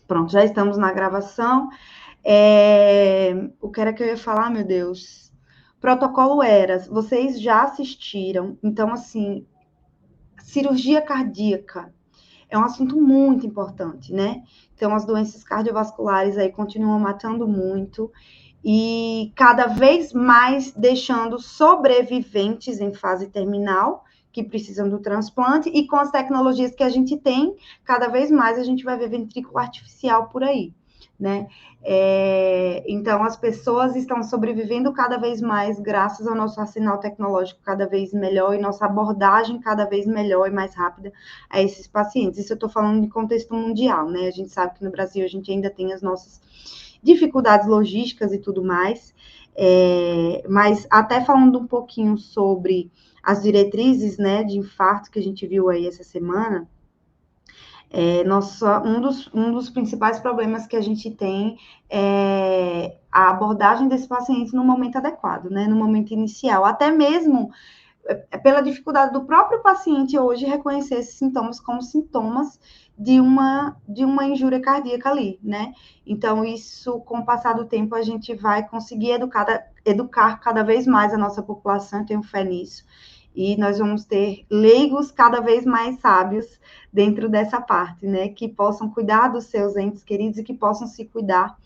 Pronto, já estamos na gravação. O que era que eu ia falar, meu Deus? Protocolo ERAS, vocês já assistiram, então, assim, cirurgia cardíaca é um assunto muito importante, né? Então, as doenças cardiovasculares aí continuam matando muito e cada vez mais deixando sobreviventes em fase terminal que precisam do transplante, e com as tecnologias que a gente tem, cada vez mais a gente vai ver ventrículo artificial por aí, né? Então, as pessoas estão sobrevivendo cada vez mais graças ao nosso arsenal tecnológico cada vez melhor e nossa abordagem cada vez melhor e mais rápida a esses pacientes. Isso eu estou falando de contexto mundial, né? A gente sabe que no Brasil a gente ainda tem as nossas dificuldades logísticas e tudo mais, mas até falando um pouquinho sobre as diretrizes, né, de infarto que a gente viu aí essa semana, um dos principais problemas que a gente tem é a abordagem desses pacientes no momento adequado, né, no momento inicial, até mesmo pela dificuldade do próprio paciente hoje reconhecer esses sintomas como sintomas de uma injúria cardíaca ali, né? Então, isso, com o passar do tempo, a gente vai conseguir educar cada vez mais a nossa população, eu tenho fé nisso, e nós vamos ter leigos cada vez mais sábios dentro dessa parte, né? Que possam cuidar dos seus entes queridos e que possam se cuidar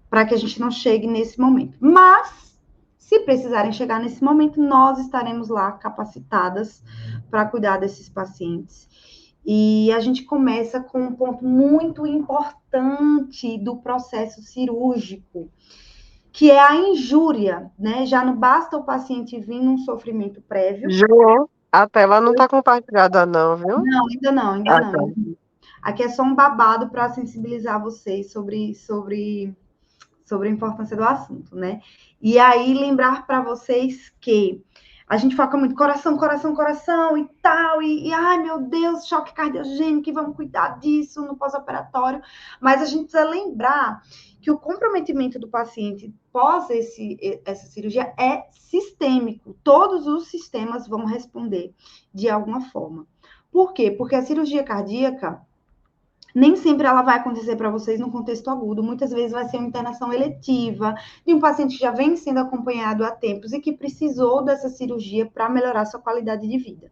para que a gente não chegue nesse momento. Mas, se precisarem chegar nesse momento, nós estaremos lá capacitadas para cuidar desses pacientes. E a gente começa com um ponto muito importante do processo cirúrgico, que é a injúria, né? Já não basta o paciente vir num sofrimento prévio. João, a tela não está compartilhada, não, viu? Não, ainda não, ainda Ah, não. tá. Aqui é só um babado para sensibilizar vocês sobre a importância do assunto, né? E aí lembrar para vocês que a gente foca muito coração, coração, coração e tal, ai meu Deus, choque cardiogênico, vamos cuidar disso no pós-operatório, mas a gente precisa lembrar que o comprometimento do paciente pós essa cirurgia é sistêmico, todos os sistemas vão responder de alguma forma. Por quê? Porque a cirurgia cardíaca nem sempre ela vai acontecer para vocês no contexto agudo. Muitas vezes vai ser uma internação eletiva de um paciente que já vem sendo acompanhado há tempos e que precisou dessa cirurgia para melhorar sua qualidade de vida.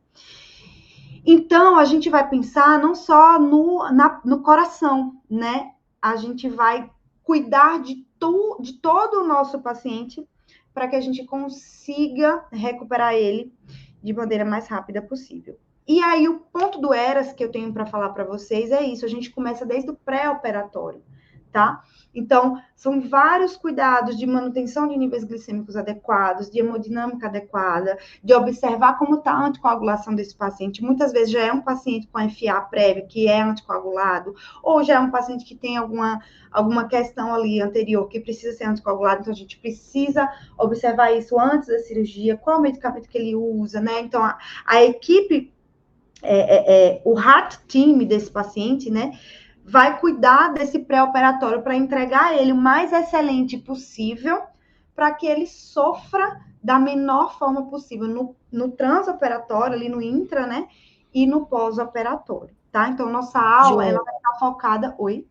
Então, a gente vai pensar não só no coração, né? A gente vai cuidar de todo o nosso paciente para que a gente consiga recuperar ele de maneira mais rápida possível. E aí, o ponto do ERAS que eu tenho para falar para vocês é isso: a gente começa desde o pré-operatório, tá? Então, são vários cuidados de manutenção de níveis glicêmicos adequados, de hemodinâmica adequada, de observar como está a anticoagulação desse paciente. Muitas vezes já é um paciente com FA prévio que é anticoagulado, ou já é um paciente que tem alguma questão ali anterior que precisa ser anticoagulado, então a gente precisa observar isso antes da cirurgia, qual medicamento que ele usa, né? Então, a equipe, o heart team desse paciente, né, vai cuidar desse pré-operatório para entregar ele o mais excelente possível para que ele sofra da menor forma possível no transoperatório, ali no intra, né, e no pós-operatório, tá? Então, nossa aula, ela vai estar focada... Oi?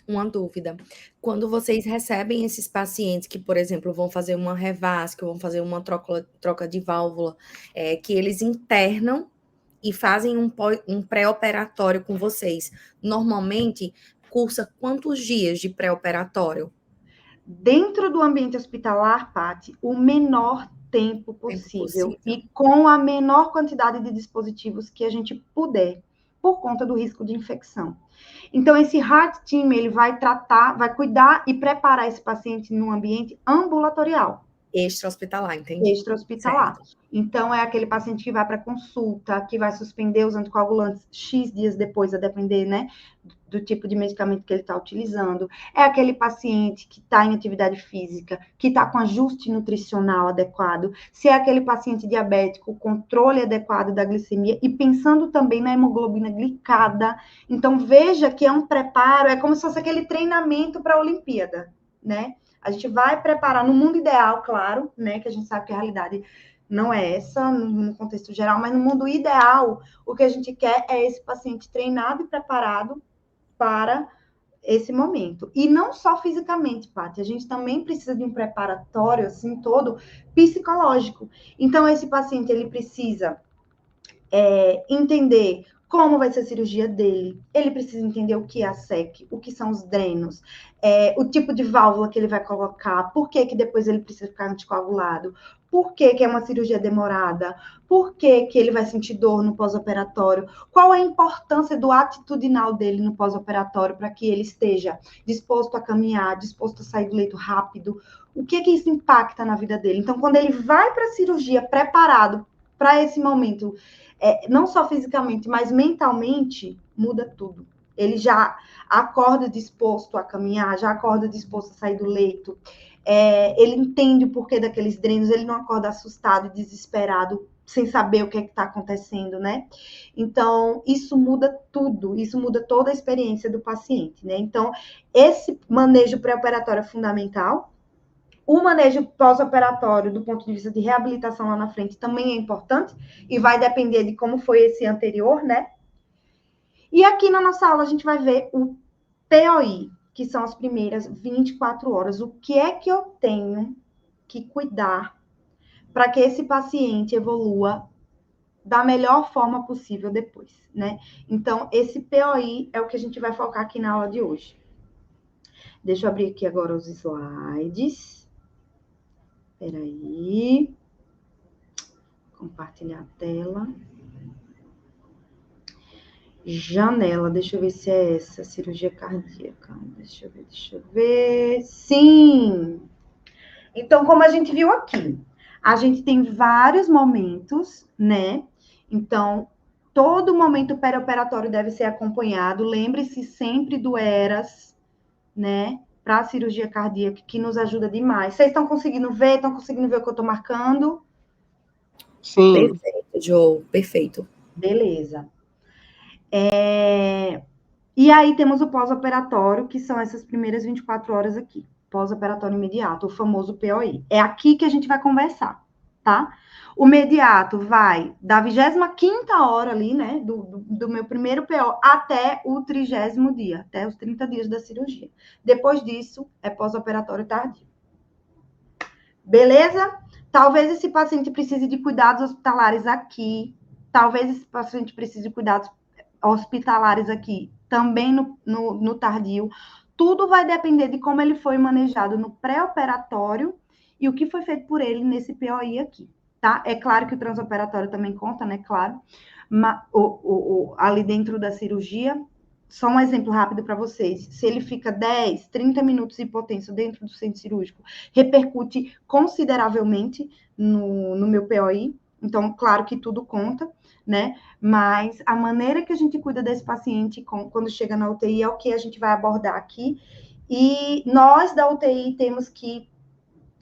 Uma dúvida. Quando vocês recebem esses pacientes que, por exemplo, vão fazer uma revasc, vão fazer uma troca de válvula, que eles internam e fazem um pré-operatório com vocês, normalmente cursa quantos dias de pré-operatório? Dentro do ambiente hospitalar, Paty, o menor tempo possível e com a menor quantidade de dispositivos que a gente puder, por conta do risco de infecção. Então, esse heart team, ele vai tratar, vai cuidar e preparar esse paciente no ambiente ambulatorial. Extra-hospitalar, entendi. Extra-hospitalar. Então, é aquele paciente que vai para consulta, que vai suspender os anticoagulantes X dias depois, a depender, né, do tipo de medicamento que ele está utilizando. É aquele paciente que está em atividade física, que está com ajuste nutricional adequado. Se é aquele paciente diabético, controle adequado da glicemia e pensando também na hemoglobina glicada. Então, veja que é um preparo, é como se fosse aquele treinamento para a Olimpíada, né? A gente vai preparar no mundo ideal, claro, né? Que a gente sabe que a realidade não é essa, no contexto geral, mas no mundo ideal, o que a gente quer é esse paciente treinado e preparado para esse momento. E não só fisicamente, Paty, a gente também precisa de um preparatório, assim, todo psicológico. Então, esse paciente, ele precisa entender como vai ser a cirurgia dele, ele precisa entender o que é a SEC, o que são os drenos, o tipo de válvula que ele vai colocar, por que depois ele precisa ficar anticoagulado, por que é uma cirurgia demorada, por que ele vai sentir dor no pós-operatório, qual a importância do atitudinal dele no pós-operatório para que ele esteja disposto a caminhar, disposto a sair do leito rápido, o que isso impacta na vida dele. Então, quando ele vai para a cirurgia preparado para esse momento, não só fisicamente, mas mentalmente, muda tudo. Ele já acorda disposto a caminhar, já acorda disposto a sair do leito, ele entende o porquê daqueles drenos, ele não acorda assustado e desesperado, sem saber o que está acontecendo, né? Então, isso muda tudo, isso muda toda a experiência do paciente, né? Então, esse manejo pré-operatório é fundamental. O manejo pós-operatório, do ponto de vista de reabilitação lá na frente, também é importante e vai depender de como foi esse anterior, né? E aqui na nossa aula a gente vai ver o POI, que são as primeiras 24 horas. O que é que eu tenho que cuidar para que esse paciente evolua da melhor forma possível depois, né? Então, esse POI é o que a gente vai focar aqui na aula de hoje. Deixa eu abrir aqui agora os slides. Espera aí. Compartilhar a tela. Janela, deixa eu ver se é essa, cirurgia cardíaca. Deixa eu ver. Sim! Então, como a gente viu aqui, a gente tem vários momentos, né? Então, todo momento perioperatório deve ser acompanhado. Lembre-se sempre do ERAS, né? Para a cirurgia cardíaca, que nos ajuda demais. Vocês estão conseguindo ver? Estão conseguindo ver o que eu estou marcando? Sim. Perfeito, Jo, perfeito. Beleza. E aí temos o pós-operatório, que são essas primeiras 24 horas aqui. Pós-operatório imediato, o famoso POI. É aqui que a gente vai conversar, tá? O imediato vai da 25ª hora ali, né, do meu primeiro PO até o 30º dia, até os 30 dias da cirurgia. Depois disso, é pós-operatório tardio. Beleza? Talvez esse paciente precise de cuidados hospitalares aqui. Talvez esse paciente precise de cuidados hospitalares aqui, também no tardio. Tudo vai depender de como ele foi manejado no pré-operatório e o que foi feito por ele nesse POI aqui, tá? É claro que o transoperatório também conta, né? Claro. Ali dentro da cirurgia, só um exemplo rápido para vocês. Se ele fica 10, 30 minutos hipotenso dentro do centro cirúrgico, repercute consideravelmente no meu POI. Então, claro que tudo conta, né? Mas a maneira que a gente cuida desse paciente quando chega na UTI é o que a gente vai abordar aqui. E nós da UTI temos que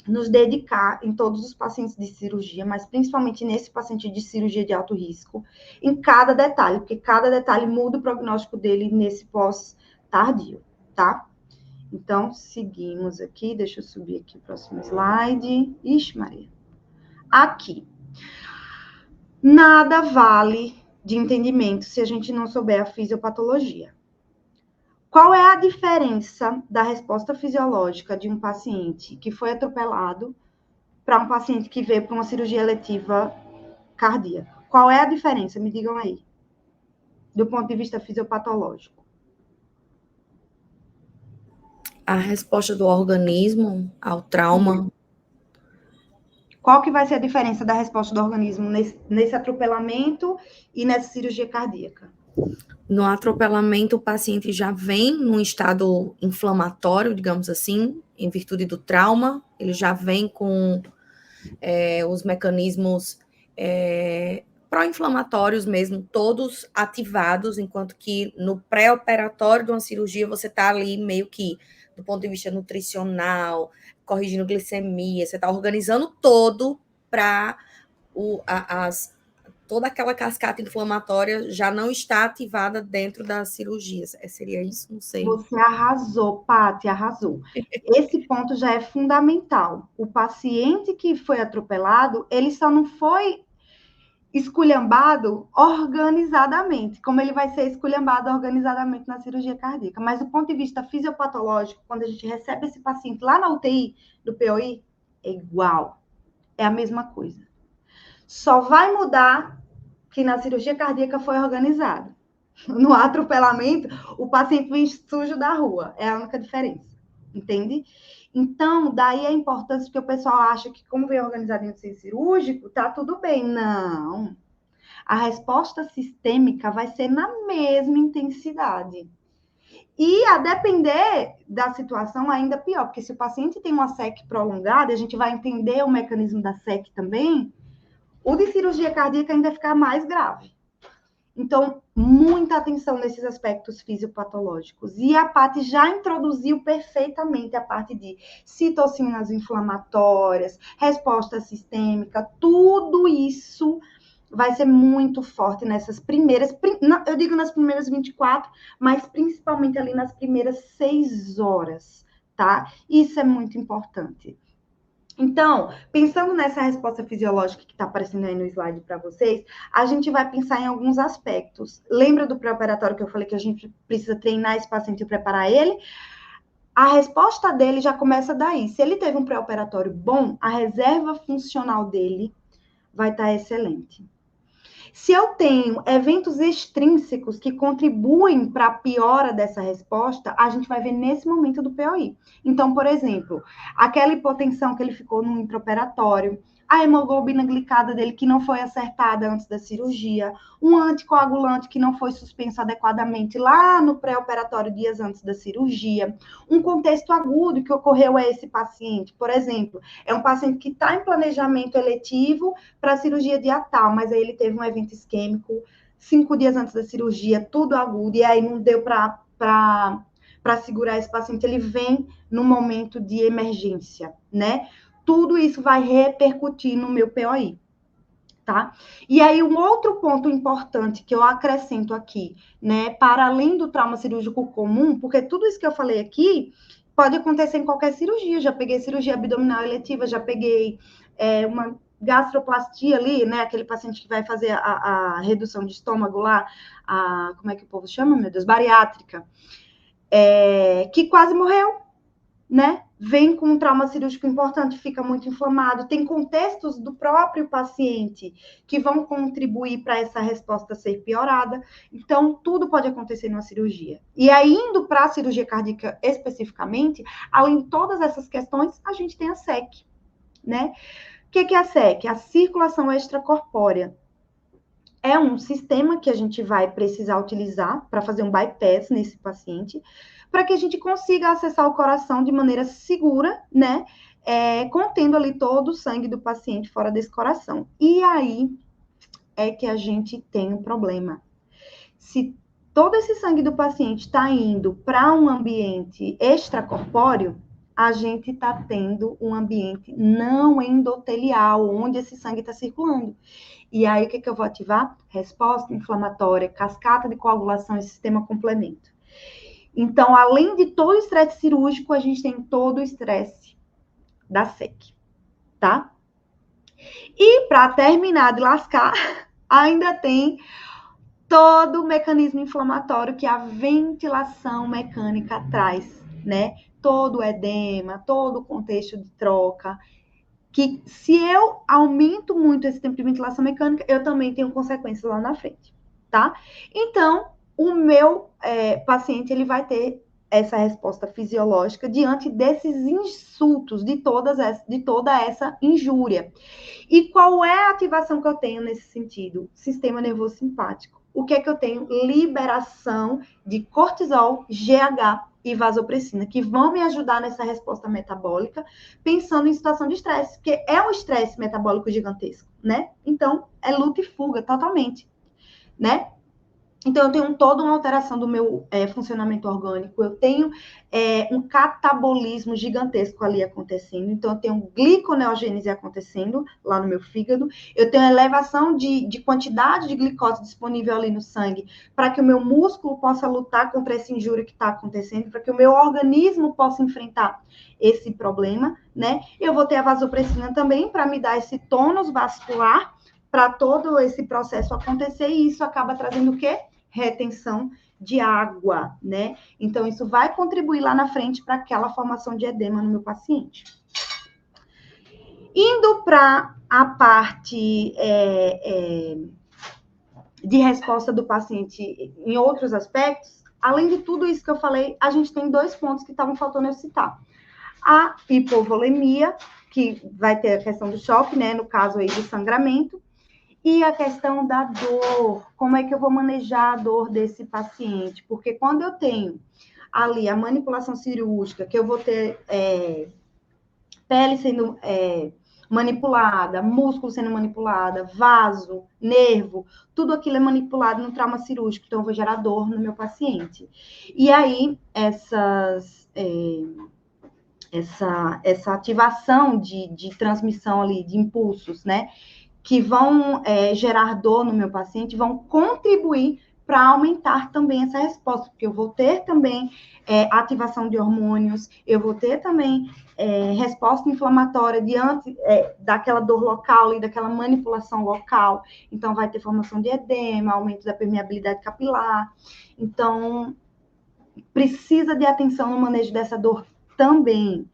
nos dedicar em todos os pacientes de cirurgia, mas principalmente nesse paciente de cirurgia de alto risco, em cada detalhe, porque cada detalhe muda o prognóstico dele nesse pós-tardio, tá? Então, seguimos aqui, deixa eu subir aqui o próximo slide. Ixi, Maria. Aqui. Nada vale de entendimento se a gente não souber a fisiopatologia. Qual é a diferença da resposta fisiológica de um paciente que foi atropelado para um paciente que veio para uma cirurgia eletiva cardíaca? Qual é a diferença? Me digam aí, do ponto de vista fisiopatológico. A resposta do organismo ao trauma. Qual que vai ser a diferença da resposta do organismo nesse atropelamento e nessa cirurgia cardíaca? No atropelamento, o paciente já vem num estado inflamatório, digamos assim, em virtude do trauma, ele já vem com os mecanismos pró-inflamatórios mesmo, todos ativados, enquanto que no pré-operatório de uma cirurgia, você está ali meio que, do ponto de vista nutricional, corrigindo glicemia, você está organizando todo para toda aquela cascata inflamatória já não está ativada dentro da cirurgia. Seria isso? Não sei. Você arrasou, Paty, arrasou. Esse ponto já é fundamental. O paciente que foi atropelado, ele só não foi esculhambado organizadamente, como ele vai ser esculhambado organizadamente na cirurgia cardíaca. Mas do ponto de vista fisiopatológico, quando a gente recebe esse paciente lá na UTI do POI, é igual, é a mesma coisa. Só vai mudar que na cirurgia cardíaca foi organizado. No atropelamento, o paciente vem sujo da rua, é a única diferença, entende? Então, daí a importância que o pessoal acha que, como vem organizado em centro cirúrgico, tá tudo bem. Não. A resposta sistêmica vai ser na mesma intensidade. E a depender da situação, ainda pior, porque se o paciente tem uma SEC prolongada, a gente vai entender o mecanismo da SEC também, o de cirurgia cardíaca ainda fica mais grave. Então, muita atenção nesses aspectos fisiopatológicos. E a Paty já introduziu perfeitamente a parte de citocinas inflamatórias, resposta sistêmica, tudo isso vai ser muito forte nessas primeiras, eu digo nas primeiras 24, mas principalmente ali nas primeiras 6 horas, tá? Isso é muito importante. Então, pensando nessa resposta fisiológica que está aparecendo aí no slide para vocês, a gente vai pensar em alguns aspectos. Lembra do pré-operatório que eu falei que a gente precisa treinar esse paciente e preparar ele? A resposta dele já começa daí. Se ele teve um pré-operatório bom, a reserva funcional dele vai estar excelente. Se eu tenho eventos extrínsecos que contribuem para a piora dessa resposta, a gente vai ver nesse momento do POI. Então, por exemplo, aquela hipotensão que ele ficou no intraoperatório, a hemoglobina glicada dele que não foi acertada antes da cirurgia, um anticoagulante que não foi suspenso adequadamente lá no pré-operatório dias antes da cirurgia, um contexto agudo que ocorreu a esse paciente, por exemplo, é um paciente que está em planejamento eletivo para cirurgia dia tal, mas aí ele teve um evento isquêmico 5 dias antes da cirurgia, tudo agudo, e aí não deu para segurar esse paciente, ele vem no momento de emergência, né? Tudo isso vai repercutir no meu POI, tá? E aí, um outro ponto importante que eu acrescento aqui, né, para além do trauma cirúrgico comum, porque tudo isso que eu falei aqui pode acontecer em qualquer cirurgia. Já peguei cirurgia abdominal eletiva, já peguei uma gastroplastia ali, né, aquele paciente que vai fazer a redução de estômago lá, como é que o povo chama, meu Deus? Bariátrica, que quase morreu, né? Vem com um trauma cirúrgico importante, fica muito inflamado. Tem contextos do próprio paciente que vão contribuir para essa resposta ser piorada. Então, tudo pode acontecer numa cirurgia. E aí, indo para a cirurgia cardíaca especificamente, além de todas essas questões, a gente tem a SEC, né? O que é a SEC? A circulação extracorpórea. É um sistema que a gente vai precisar utilizar para fazer um bypass nesse paciente, para que a gente consiga acessar o coração de maneira segura, né? Contendo ali todo o sangue do paciente fora desse coração. E aí é que a gente tem um problema. Se todo esse sangue do paciente está indo para um ambiente extracorpóreo, a gente está tendo um ambiente não endotelial, onde esse sangue está circulando. E aí, o que eu vou ativar? Resposta inflamatória, cascata de coagulação e sistema complemento. Então, além de todo o estresse cirúrgico, a gente tem todo o estresse da SEC, tá? E, para terminar de lascar, ainda tem todo o mecanismo inflamatório que a ventilação mecânica traz, né? Todo o edema, todo o contexto de troca, que se eu aumento muito esse tempo de ventilação mecânica, eu também tenho consequências lá na frente, tá? Então, o meu paciente, ele vai ter essa resposta fisiológica diante desses insultos, de toda essa injúria. E qual é a ativação que eu tenho nesse sentido? Sistema nervoso simpático. O que é que eu tenho? Liberação de cortisol, GH e vasopressina, que vão me ajudar nessa resposta metabólica, pensando em situação de estresse, porque é um estresse metabólico gigantesco, né? Então, é luta e fuga totalmente, né? Então, eu tenho toda uma alteração do meu funcionamento orgânico, eu tenho um catabolismo gigantesco ali acontecendo, então eu tenho gliconeogênese acontecendo lá no meu fígado, eu tenho elevação de quantidade de glicose disponível ali no sangue, para que o meu músculo possa lutar contra essa injúria que está acontecendo, para que o meu organismo possa enfrentar esse problema, né? Eu vou ter a vasopressina também, para me dar esse tônus vascular, para todo esse processo acontecer, e isso acaba trazendo o quê? Retenção de água, né? Então, isso vai contribuir lá na frente para aquela formação de edema no meu paciente. Indo para a parte de resposta do paciente em outros aspectos, além de tudo isso que eu falei, a gente tem 2 pontos que estavam faltando eu citar. A hipovolemia, que vai ter a questão do choque, né? No caso aí do sangramento, e a questão da dor. Como é que eu vou manejar a dor desse paciente? Porque quando eu tenho ali a manipulação cirúrgica, que eu vou ter pele sendo manipulada, músculo sendo manipulada, vaso, nervo, tudo aquilo é manipulado no trauma cirúrgico, então eu vou gerar dor no meu paciente. E aí, essa ativação de transmissão ali, de impulsos, né, que vão gerar dor no meu paciente, vão contribuir para aumentar também essa resposta, porque eu vou ter também ativação de hormônios, eu vou ter também resposta inflamatória diante daquela dor local e daquela manipulação local. Então, vai ter formação de edema, aumento da permeabilidade capilar. Então, precisa de atenção no manejo dessa dor também,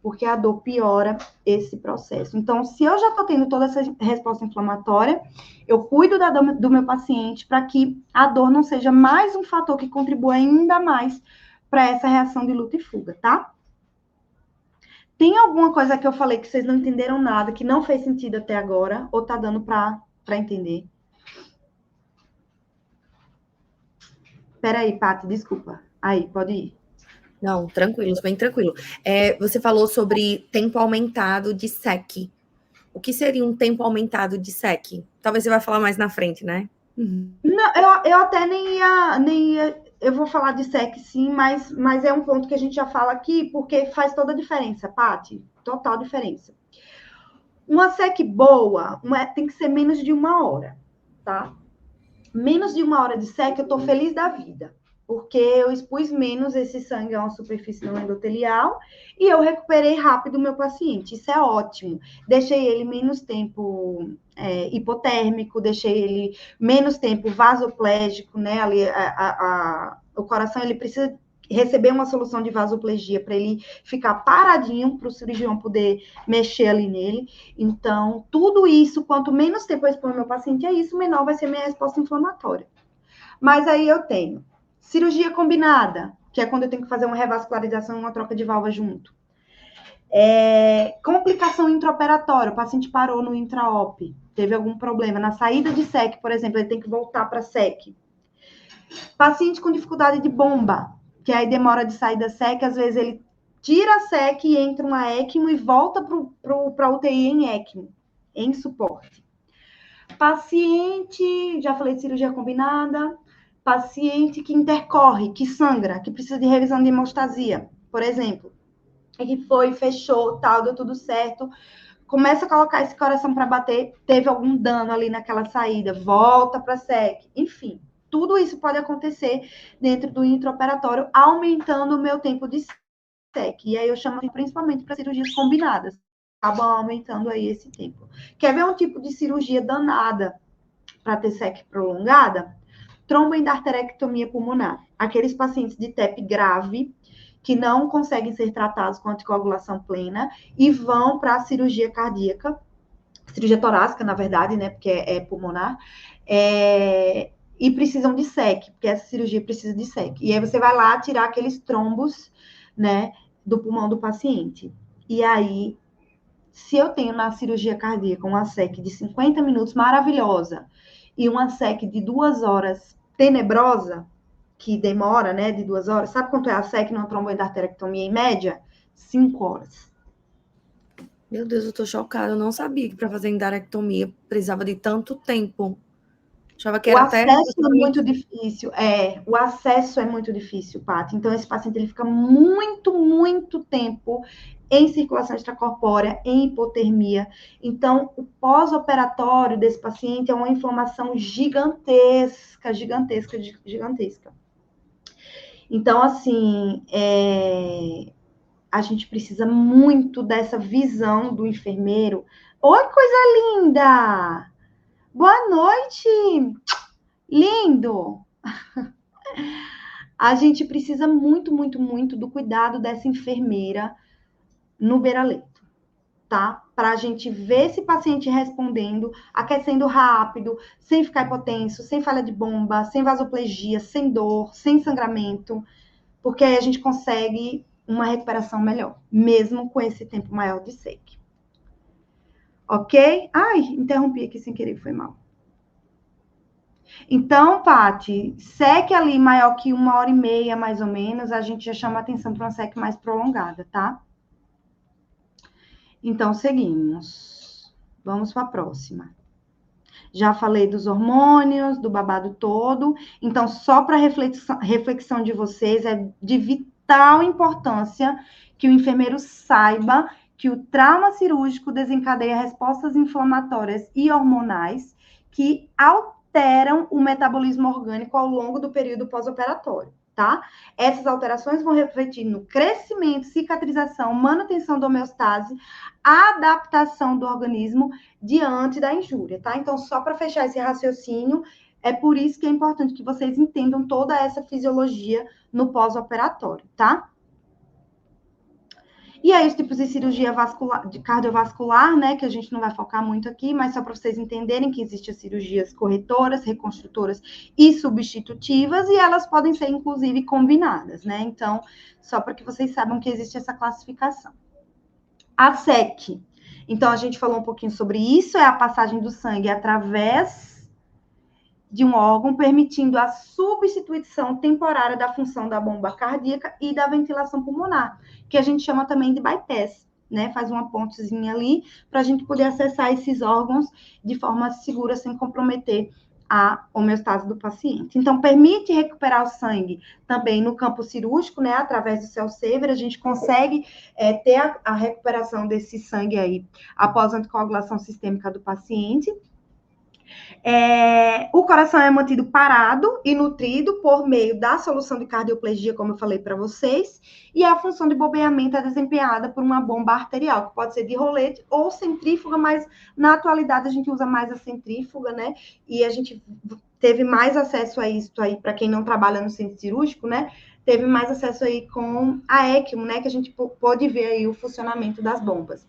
porque a dor piora esse processo. Então, se eu já estou tendo toda essa resposta inflamatória, eu cuido da dor do meu paciente para que a dor não seja mais um fator que contribua ainda mais para essa reação de luta e fuga, tá? Tem alguma coisa que eu falei que vocês não entenderam nada, que não fez sentido até agora, ou tá dando para entender? Peraí, Paty, desculpa. Aí, pode ir. Não, tranquilo, bem tranquilo. Você falou sobre tempo aumentado de SEC. O que seria um tempo aumentado de SEC? Talvez você vai falar mais na frente, né? Não, eu até nem ia. Eu vou falar de SEC sim, mas é um ponto que a gente já fala aqui, porque faz toda a diferença, Paty. Total diferença. Uma SEC boa tem que ser menos de 1 hora, tá? Menos de 1 hora de SEC, eu tô feliz da vida, porque eu expus menos esse sangue a uma superfície não endotelial e eu recuperei rápido o meu paciente. Isso é ótimo. Deixei ele menos tempo hipotérmico, deixei ele menos tempo vasoplégico, né? Ali, o coração, ele precisa receber uma solução de vasoplegia para ele ficar paradinho, para o cirurgião poder mexer ali nele. Então, tudo isso, quanto menos tempo eu expor meu paciente a isso, menor vai ser minha resposta inflamatória. Mas aí eu tenho cirurgia combinada, que é quando eu tenho que fazer uma revascularização e uma troca de válvula junto. Complicação intraoperatória, o paciente parou no intraop, teve algum problema. Na saída de SEC, por exemplo, ele tem que voltar para SEC. Paciente com dificuldade de bomba, que aí demora de sair da SEC, às vezes ele tira a SEC e entra uma ECMO e volta para a UTI em ECMO, em suporte. Paciente, já falei de cirurgia combinada, paciente que intercorre, que sangra, que precisa de revisão de hemostasia, por exemplo. Que foi, fechou, tal, deu tudo certo, começa a colocar esse coração para bater, teve algum dano ali naquela saída, volta para a SEC, enfim. Tudo isso pode acontecer dentro do intraoperatório, aumentando o meu tempo de SEC. E aí eu chamo principalmente para cirurgias combinadas. Acabam aumentando aí esse tempo. Quer ver um tipo de cirurgia danada para ter SEC prolongada? Tromboendarterectomia pulmonar. Aqueles pacientes de TEP grave que não conseguem ser tratados com anticoagulação plena e vão para a cirurgia cardíaca, cirurgia torácica, na verdade, né, porque é pulmonar, e precisam de SEC, porque essa cirurgia precisa de SEC. E aí você vai lá tirar aqueles trombos, né, do pulmão do paciente. E aí, se eu tenho na cirurgia cardíaca uma SEC de 50 minutos maravilhosa e uma SEC de 2 horas tenebrosa, que demora, né, de 2 horas, sabe quanto é a SEC numa tromboendarterectomia em média? 5 horas. Meu Deus, eu tô chocada. Eu não sabia que para fazer endarectomia precisava de tanto tempo. Achava que O era até... acesso é muito difícil. O acesso é muito difícil, Paty. Então, esse paciente ele fica muito, muito tempo em circulação extracorpórea, em hipotermia. Então, o pós-operatório desse paciente é uma inflamação gigantesca, gigantesca, gigantesca. Então, assim, a gente precisa muito dessa visão do enfermeiro. Oi, coisa linda! Boa noite! Lindo! A gente precisa muito, muito, muito do cuidado dessa enfermeira no beira-leito, tá? Para a gente ver esse paciente respondendo, aquecendo rápido, sem ficar hipotenso, sem falha de bomba, sem vasoplegia, sem dor, sem sangramento, porque aí a gente consegue uma recuperação melhor, mesmo com esse tempo maior de SEC. Ok? Ai, interrompi aqui sem querer, foi mal. Então, Paty, SEC ali maior que 1h30, mais ou menos, a gente já chama atenção para uma SEC mais prolongada, tá? Então, seguimos. Vamos para a próxima. Já falei dos hormônios, do babado todo. Então, só para reflexão de vocês, é de vital importância que o enfermeiro saiba que o trauma cirúrgico desencadeia respostas inflamatórias e hormonais que alteram o metabolismo orgânico ao longo do período pós-operatório, tá? Essas alterações vão refletir no crescimento, cicatrização, manutenção da homeostase, adaptação do organismo diante da injúria, tá? Então, só para fechar esse raciocínio, é por isso que é importante que vocês entendam toda essa fisiologia no pós-operatório, tá? E aí, os tipos de cirurgia vascular, de cardiovascular, né, que a gente não vai focar muito aqui, mas só para vocês entenderem que existem as cirurgias corretoras, reconstrutoras e substitutivas, e elas podem ser, inclusive, combinadas, né? Então, só para que vocês saibam que existe essa classificação. A SEC. Então, a gente falou um pouquinho sobre isso, é a passagem do sangue através de um órgão, permitindo a substituição temporária da função da bomba cardíaca e da ventilação pulmonar, que a gente chama também de bypass, né? Faz uma pontezinha ali para a gente poder acessar esses órgãos de forma segura, sem comprometer a homeostase do paciente. Então, permite recuperar o sangue também no campo cirúrgico, né? Através do cell saver, a gente consegue ter a recuperação desse sangue aí após a anticoagulação sistêmica do paciente. O coração é mantido parado e nutrido por meio da solução de cardioplegia, como eu falei para vocês, e a função de bombeamento é desempenhada por uma bomba arterial, que pode ser de rolete ou centrífuga, mas na atualidade a gente usa mais a centrífuga, né? E a gente teve mais acesso a isso aí, para quem não trabalha no centro cirúrgico, né? Teve mais acesso aí com a ECMO, né? Que a gente pôde ver aí o funcionamento das bombas.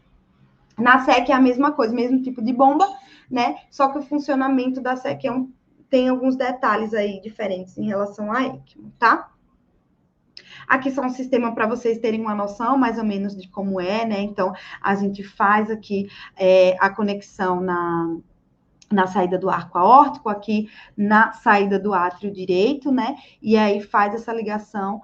Na SEC é a mesma coisa, mesmo tipo de bomba, né? Só que o funcionamento da SEC tem alguns detalhes aí diferentes em relação à ECMO, tá? Aqui só um sistema para vocês terem uma noção mais ou menos de como é, né? Então, a gente faz aqui a conexão na saída do arco aórtico, aqui na saída do átrio direito, né? E aí faz essa ligação,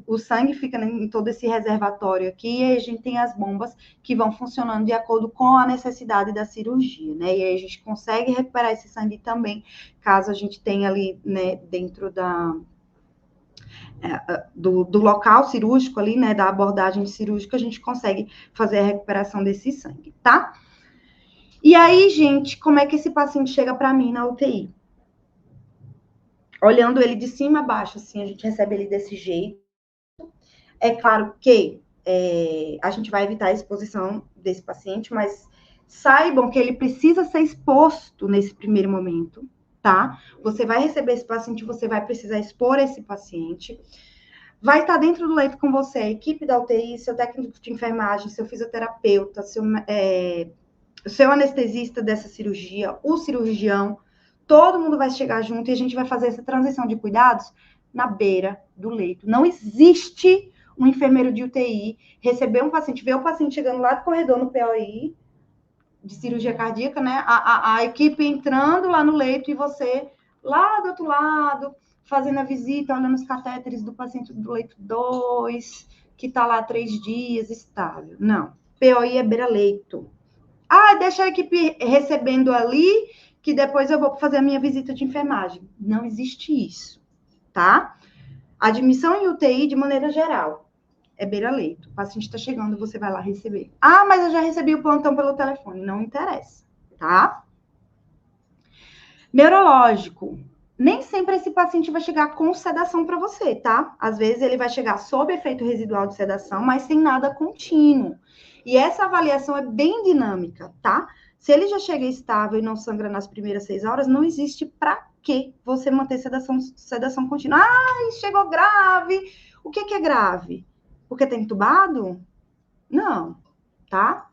o sangue fica em todo esse reservatório aqui, e aí a gente tem as bombas que vão funcionando de acordo com a necessidade da cirurgia, né? E aí a gente consegue recuperar esse sangue também, caso a gente tenha ali, né, dentro do local cirúrgico ali, né, da abordagem cirúrgica, a gente consegue fazer a recuperação desse sangue, tá? E aí, gente, como é que esse paciente chega para mim na UTI? Olhando ele de cima a baixo, assim, a gente recebe ele desse jeito. É claro que a gente vai evitar a exposição desse paciente, mas saibam que ele precisa ser exposto nesse primeiro momento, tá? Você vai receber esse paciente, você vai precisar expor esse paciente. Vai estar dentro do leito com você a equipe da UTI, seu técnico de enfermagem, seu fisioterapeuta, seu anestesista dessa cirurgia, o cirurgião, todo mundo vai chegar junto e a gente vai fazer essa transição de cuidados na beira do leito. Não existe um enfermeiro de UTI receber um paciente, ver o paciente chegando lá do corredor no POI de cirurgia cardíaca, né? A equipe entrando lá no leito e você lá do outro lado, fazendo a visita, olhando os catéteres do paciente do leito 2, que está lá 3 dias, estável. Não. POI é beira-leito. Deixa a equipe recebendo ali, que depois eu vou fazer a minha visita de enfermagem. Não existe isso, tá? Admissão em UTI, de maneira geral, é beira-leito. O paciente está chegando, você vai lá receber. Mas eu já recebi o plantão pelo telefone. Não interessa, tá? Neurológico. Nem sempre esse paciente vai chegar com sedação para você, tá? Às vezes ele vai chegar sob efeito residual de sedação, mas sem nada contínuo. E essa avaliação é bem dinâmica, tá? Se ele já chega estável e não sangra nas primeiras 6 horas, não existe para que você manter sedação contínua. Ai, chegou grave. O que é grave? Porque tá entubado? Não, tá?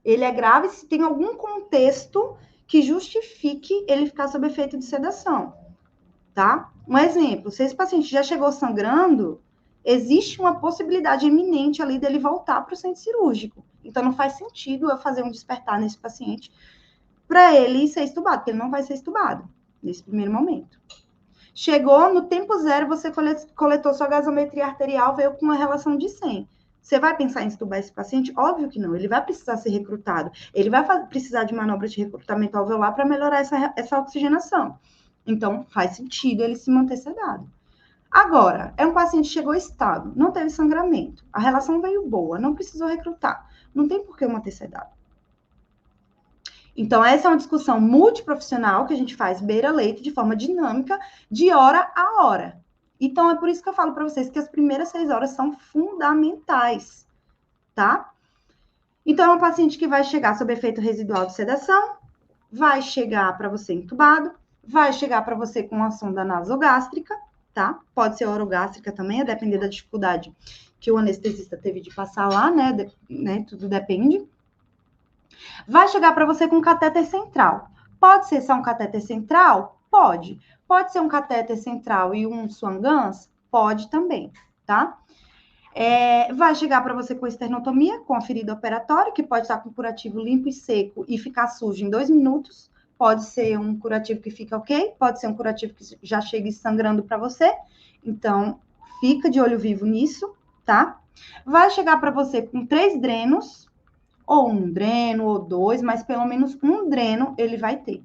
Ele é grave se tem algum contexto que justifique ele ficar sob efeito de sedação, tá? Um exemplo, se esse paciente já chegou sangrando, existe uma possibilidade iminente ali dele voltar para o centro cirúrgico. Então, não faz sentido eu fazer um despertar nesse paciente para ele ser estubado, porque ele não vai ser estubado nesse primeiro momento. Chegou no tempo zero, você coletou sua gasometria arterial, veio com uma relação de 100. Você vai pensar em estubar esse paciente? Óbvio que não. Ele vai precisar ser recrutado. Ele vai precisar de manobras de recrutamento alveolar para melhorar essa oxigenação. Então, faz sentido ele se manter sedado. Agora, é um paciente que chegou estável, não teve sangramento, a relação veio boa, não precisou recrutar. Não tem por que eu manter sedado. Então, essa é uma discussão multiprofissional que a gente faz beira-leito de forma dinâmica, de hora a hora. Então, é por isso que eu falo para vocês que as primeiras 6 horas são fundamentais, tá? Então, é um paciente que vai chegar sob efeito residual de sedação, vai chegar para você entubado, vai chegar para você com uma sonda nasogástrica, tá? Pode ser orogástrica também, a depender da dificuldade que o anestesista teve de passar lá, né? Tudo depende. Vai chegar para você com um catéter central. Pode ser só um catéter central? Pode. Pode ser um catéter central e um Swan-Ganz? Pode também, tá? Vai chegar para você com esternotomia, com a ferida operatória, que pode estar com curativo limpo e seco e ficar sujo em 2 minutos. Pode ser um curativo que fica ok, pode ser um curativo que já chega sangrando para você. Então, fica de olho vivo nisso, tá? Vai chegar para você com 3 drenos, ou um dreno, ou 2, mas pelo menos um dreno ele vai ter.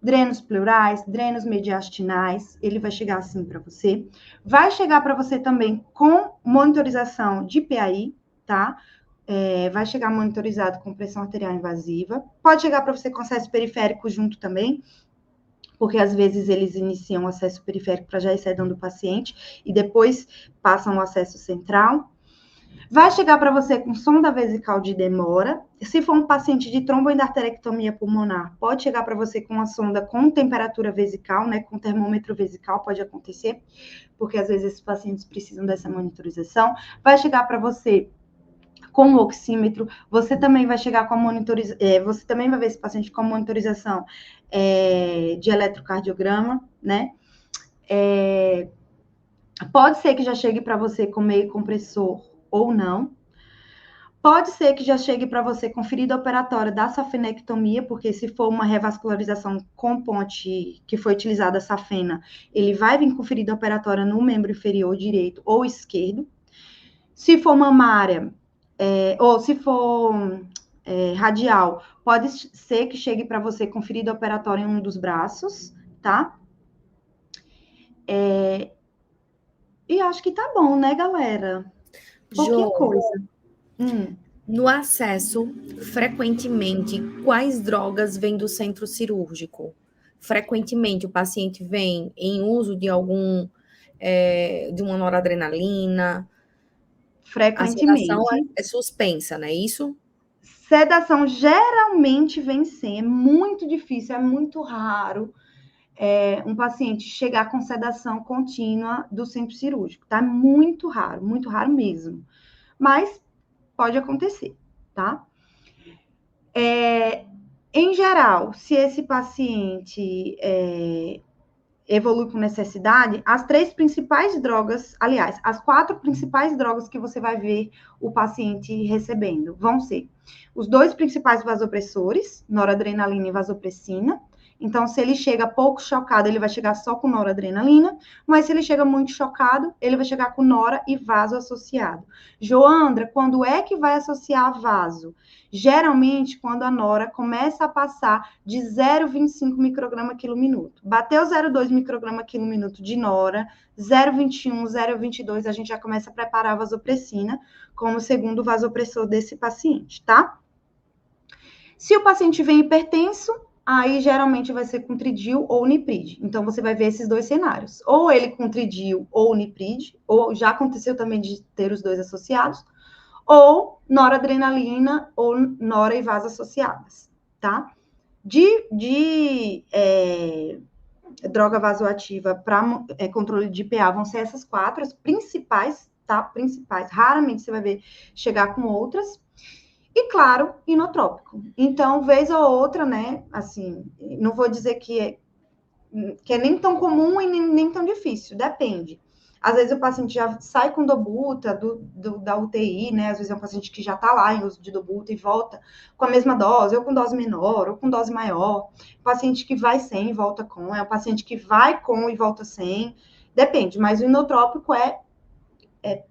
Drenos pleurais, drenos mediastinais, ele vai chegar assim para você. Vai chegar para você também com monitorização de PAI, tá? Vai chegar monitorizado com pressão arterial invasiva. Pode chegar para você com acesso periférico junto também, porque às vezes eles iniciam o acesso periférico para já ir sedando o paciente e depois passam o acesso central. Vai chegar para você com sonda vesical de demora. Se for um paciente de tromboendarterectomia pulmonar, pode chegar para você com uma sonda com temperatura vesical, né, com termômetro vesical, pode acontecer, porque às vezes esses pacientes precisam dessa monitorização. Vai chegar para você com o oxímetro, você também vai chegar com a monitorização, você também vai ver esse paciente com a monitorização de eletrocardiograma, né? Pode ser que já chegue para você com meio compressor ou não. Pode ser que já chegue para você com ferida operatória da safenectomia, porque se for uma revascularização com ponte que foi utilizada a safena, ele vai vir com ferida operatória no membro inferior direito ou esquerdo. Se for mamária, ou se for radial, pode ser que chegue para você com ferida operatória em um dos braços, tá? E acho que tá bom, né, galera? Pouquinha coisa. No acesso, frequentemente, quais drogas vêm do centro cirúrgico? Frequentemente, o paciente vem em uso de de uma noradrenalina. Frequentemente. A sedação é suspensa, não é isso? Sedação geralmente vem sem. É muito difícil, é muito raro um paciente chegar com sedação contínua do centro cirúrgico, tá? Muito raro mesmo. Mas pode acontecer, tá? Em geral, se esse paciente evolui com necessidade, as 3 principais drogas, aliás, as 4 principais drogas que você vai ver o paciente recebendo vão ser os 2 principais vasopressores, noradrenalina e vasopressina. Então, se ele chega pouco chocado, ele vai chegar só com noradrenalina, mas se ele chega muito chocado, ele vai chegar com nora e vaso associado. Joandra, quando é que vai associar vaso? Geralmente, quando a nora começa a passar de 0,25 micrograma quilo minuto. Bateu 0,2 micrograma quilo minuto de nora, 0,21, 0,22, a gente já começa a preparar a vasopressina como segundo vasopressor desse paciente, tá? Se o paciente vem hipertenso, aí geralmente vai ser com tridil ou niprid. Então, você vai ver esses 2 cenários. Ou ele com tridil ou niprid, ou já aconteceu também de ter os 2 associados, ou noradrenalina ou nora e vaso associadas, tá? De droga vasoativa para controle de IPA vão ser essas 4, as principais, tá? Principais. Raramente você vai ver chegar com outras. E, claro, inotrópico. Então, vez ou outra, né? Assim, não vou dizer que é nem tão comum e nem tão difícil, depende. Às vezes o paciente já sai com dobuta da UTI, né? Às vezes é um paciente que já está lá em uso de dobuta e volta com a mesma dose, ou com dose menor, ou com dose maior. Paciente que vai sem e volta com, é um paciente que vai com e volta sem. Depende, mas o inotrópico é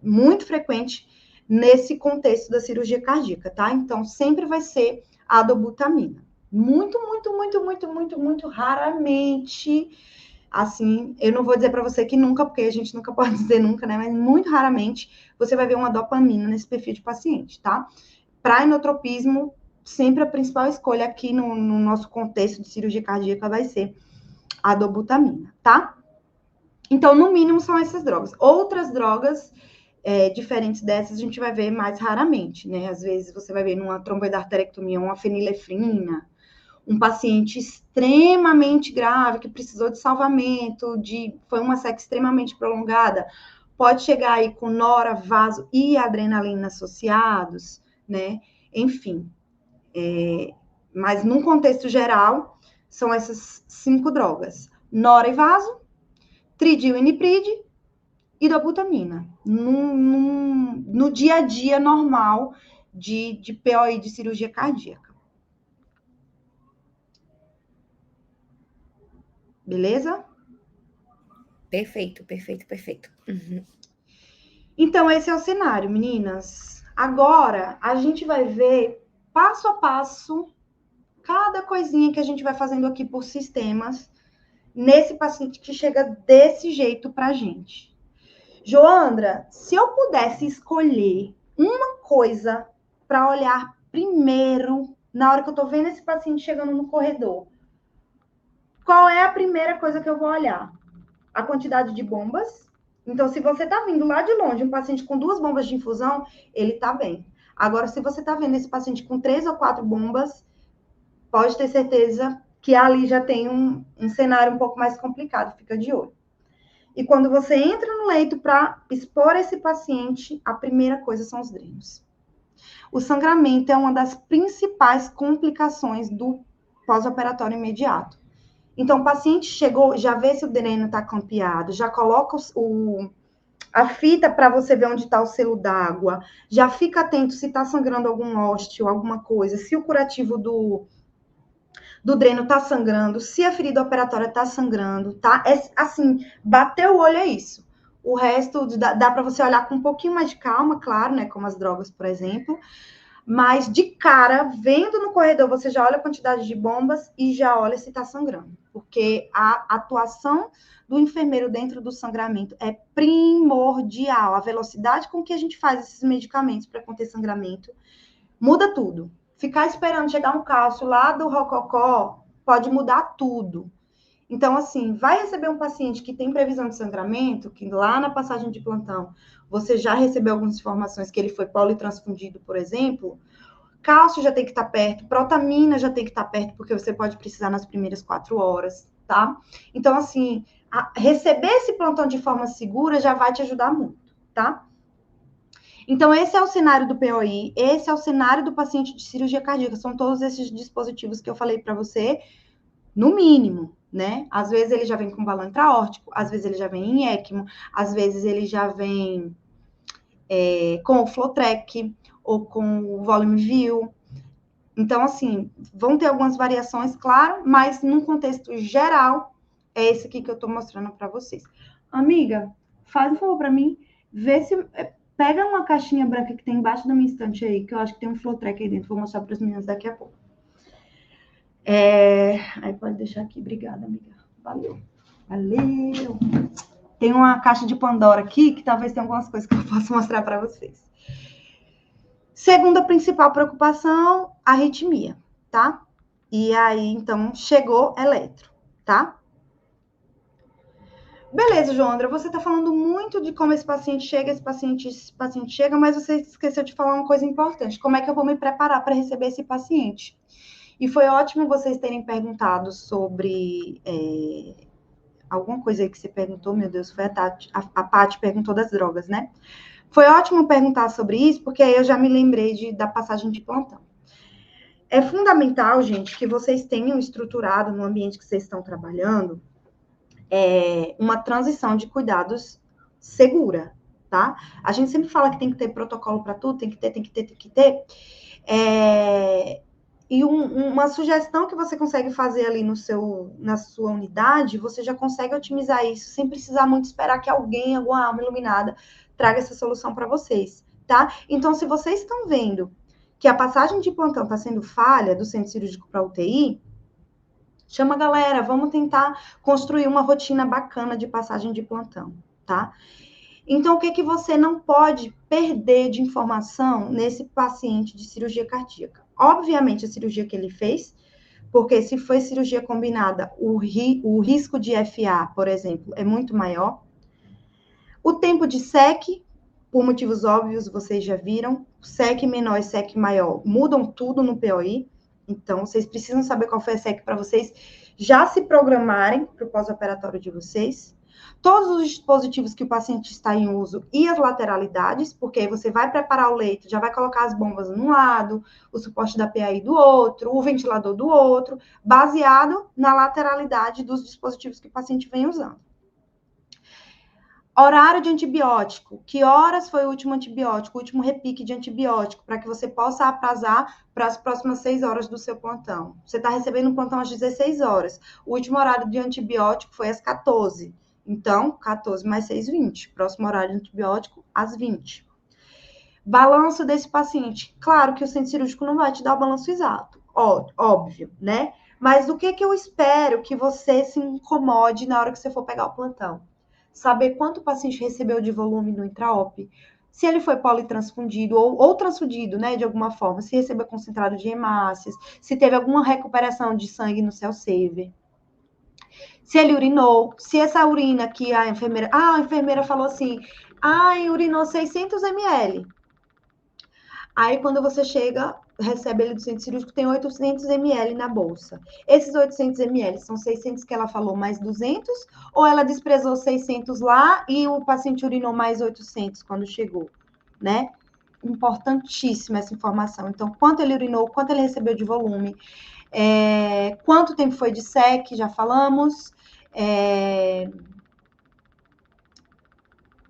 muito frequente nesse contexto da cirurgia cardíaca, tá? Então, sempre vai ser a dobutamina. Muito raramente, assim, eu não vou dizer para você que nunca, porque a gente nunca pode dizer nunca, né? Mas muito raramente você vai ver uma dopamina nesse perfil de paciente, tá? Para inotropismo, sempre a principal escolha aqui no nosso contexto de cirurgia cardíaca vai ser a dobutamina, tá? Então, no mínimo, são essas drogas. Outras drogas diferentes dessas, a gente vai ver mais raramente, né? Às vezes você vai ver numa tromboidarterectomia uma fenilefrina, um paciente extremamente grave que precisou de salvamento, foi uma seca extremamente prolongada, pode chegar aí com nora, vaso e adrenalina associados, né? Enfim, mas num contexto geral, são essas 5 drogas: nora e vaso, tridil e nipride e dobutamina. No dia a dia normal de POI, de cirurgia cardíaca. Beleza? Perfeito. Uhum. Então, esse é o cenário, meninas. Agora, a gente vai ver, passo a passo, cada coisinha que a gente vai fazendo aqui por sistemas, nesse paciente que chega desse jeito pra gente. Joandra, se eu pudesse escolher uma coisa para olhar primeiro, na hora que eu tô vendo esse paciente chegando no corredor, qual é a primeira coisa que eu vou olhar? A quantidade de bombas. Então, se você tá vindo lá de longe, um paciente com 2 bombas de infusão, ele tá bem. Agora, se você tá vendo esse paciente com 3 ou 4 bombas, pode ter certeza que ali já tem um cenário um pouco mais complicado, fica de olho. E quando você entra no leito para expor esse paciente, a primeira coisa são os drenos. O sangramento é uma das principais complicações do pós-operatório imediato. Então, o paciente chegou, já vê se o dreno está campeado, já coloca a fita para você ver onde está o selo d'água, já fica atento se está sangrando algum ósteo, alguma coisa, se o curativo do dreno tá sangrando, se a ferida operatória tá sangrando, tá? Assim, bater o olho é isso. O resto dá para você olhar com um pouquinho mais de calma, claro, né? Como as drogas, por exemplo. Mas de cara, vendo no corredor, você já olha a quantidade de bombas e já olha se tá sangrando. Porque a atuação do enfermeiro dentro do sangramento é primordial. A velocidade com que a gente faz esses medicamentos para conter sangramento muda tudo. Ficar esperando chegar um cálcio lá do rococó pode mudar tudo. Então, assim, vai receber um paciente que tem previsão de sangramento, que lá na passagem de plantão você já recebeu algumas informações que ele foi politransfundido, por exemplo, cálcio já tem que estar perto, protamina já tem que estar perto, porque você pode precisar nas primeiras 4 horas, tá? Então, assim, receber esse plantão de forma segura já vai te ajudar muito, tá? Então, esse é o cenário do POI, esse é o cenário do paciente de cirurgia cardíaca. São todos esses dispositivos que eu falei para você, no mínimo, né? Às vezes ele já vem com balão intraórtico, às vezes ele já vem em ECMO, às vezes ele já vem com o FlowTrack ou com o Volume View. Então, assim, vão ter algumas variações, claro, mas num contexto geral, é esse aqui que eu tô mostrando para vocês. Amiga, faz um favor para mim, vê se... Pega uma caixinha branca que tem embaixo da minha estante aí, que eu acho que tem um FlowTrack aí dentro. Vou mostrar para as meninas daqui a pouco. Aí pode deixar aqui. Obrigada, amiga. Valeu. Tem uma caixa de Pandora aqui, que talvez tenha algumas coisas que eu possa mostrar para vocês. Segunda principal preocupação, arritmia, tá? E aí, então, chegou eletro, tá? Beleza, Joandra, você está falando muito de como esse paciente chega, mas você esqueceu de falar uma coisa importante. Como é que eu vou me preparar para receber esse paciente? E foi ótimo vocês terem perguntado sobre alguma coisa aí que você perguntou, meu Deus, foi a Tati, a Paty perguntou das drogas, né? Foi ótimo perguntar sobre isso, porque aí eu já me lembrei da passagem de plantão. É fundamental, gente, que vocês tenham estruturado no ambiente que vocês estão trabalhando uma transição de cuidados segura, tá? A gente sempre fala que tem que ter protocolo para tudo, tem que ter. E uma sugestão que você consegue fazer ali na sua unidade, você já consegue otimizar isso sem precisar muito esperar que alguém, alguma alma iluminada, traga essa solução para vocês, tá? Então, se vocês estão vendo que a passagem de plantão está sendo falha do centro cirúrgico para UTI, chama a galera, vamos tentar construir uma rotina bacana de passagem de plantão, tá? Então, o que você não pode perder de informação nesse paciente de cirurgia cardíaca? Obviamente, a cirurgia que ele fez, porque se foi cirurgia combinada, o risco de FA, por exemplo, é muito maior. O tempo de SEC, por motivos óbvios, vocês já viram, SEC menor e SEC maior mudam tudo no POI, então vocês precisam saber qual foi a SEC para vocês já se programarem para o pós-operatório de vocês. Todos os dispositivos que o paciente está em uso e as lateralidades, porque aí você vai preparar o leito, já vai colocar as bombas de um lado, o suporte da PAI do outro, o ventilador do outro, baseado na lateralidade dos dispositivos que o paciente vem usando. Horário de antibiótico. Que horas foi o último antibiótico, o último repique de antibiótico, para que você possa aprazar para as próximas 6 horas do seu plantão. Você está recebendo um plantão às 16 horas. O último horário de antibiótico foi às 14. Então, 14 mais 6, 20. Próximo horário de antibiótico, às 20. Balanço desse paciente. Claro que o centro cirúrgico não vai te dar o balanço exato. Óbvio, né? Mas o que eu espero que você se incomode na hora que você for pegar o plantão? Saber quanto o paciente recebeu de volume no intra-op, se ele foi politransfundido ou transfundido, né, de alguma forma, se recebeu concentrado de hemácias, se teve alguma recuperação de sangue no cell saver, se ele urinou, se essa urina que a enfermeira falou assim, urinou 600 ml. Aí, quando você chega, recebe ele do centro cirúrgico, tem 800 ml na bolsa. Esses 800 ml são 600 que ela falou mais 200? Ou ela desprezou 600 lá e o paciente urinou mais 800 quando chegou, né? Importantíssima essa informação. Então, quanto ele urinou, quanto ele recebeu de volume, quanto tempo foi de SEC, já falamos.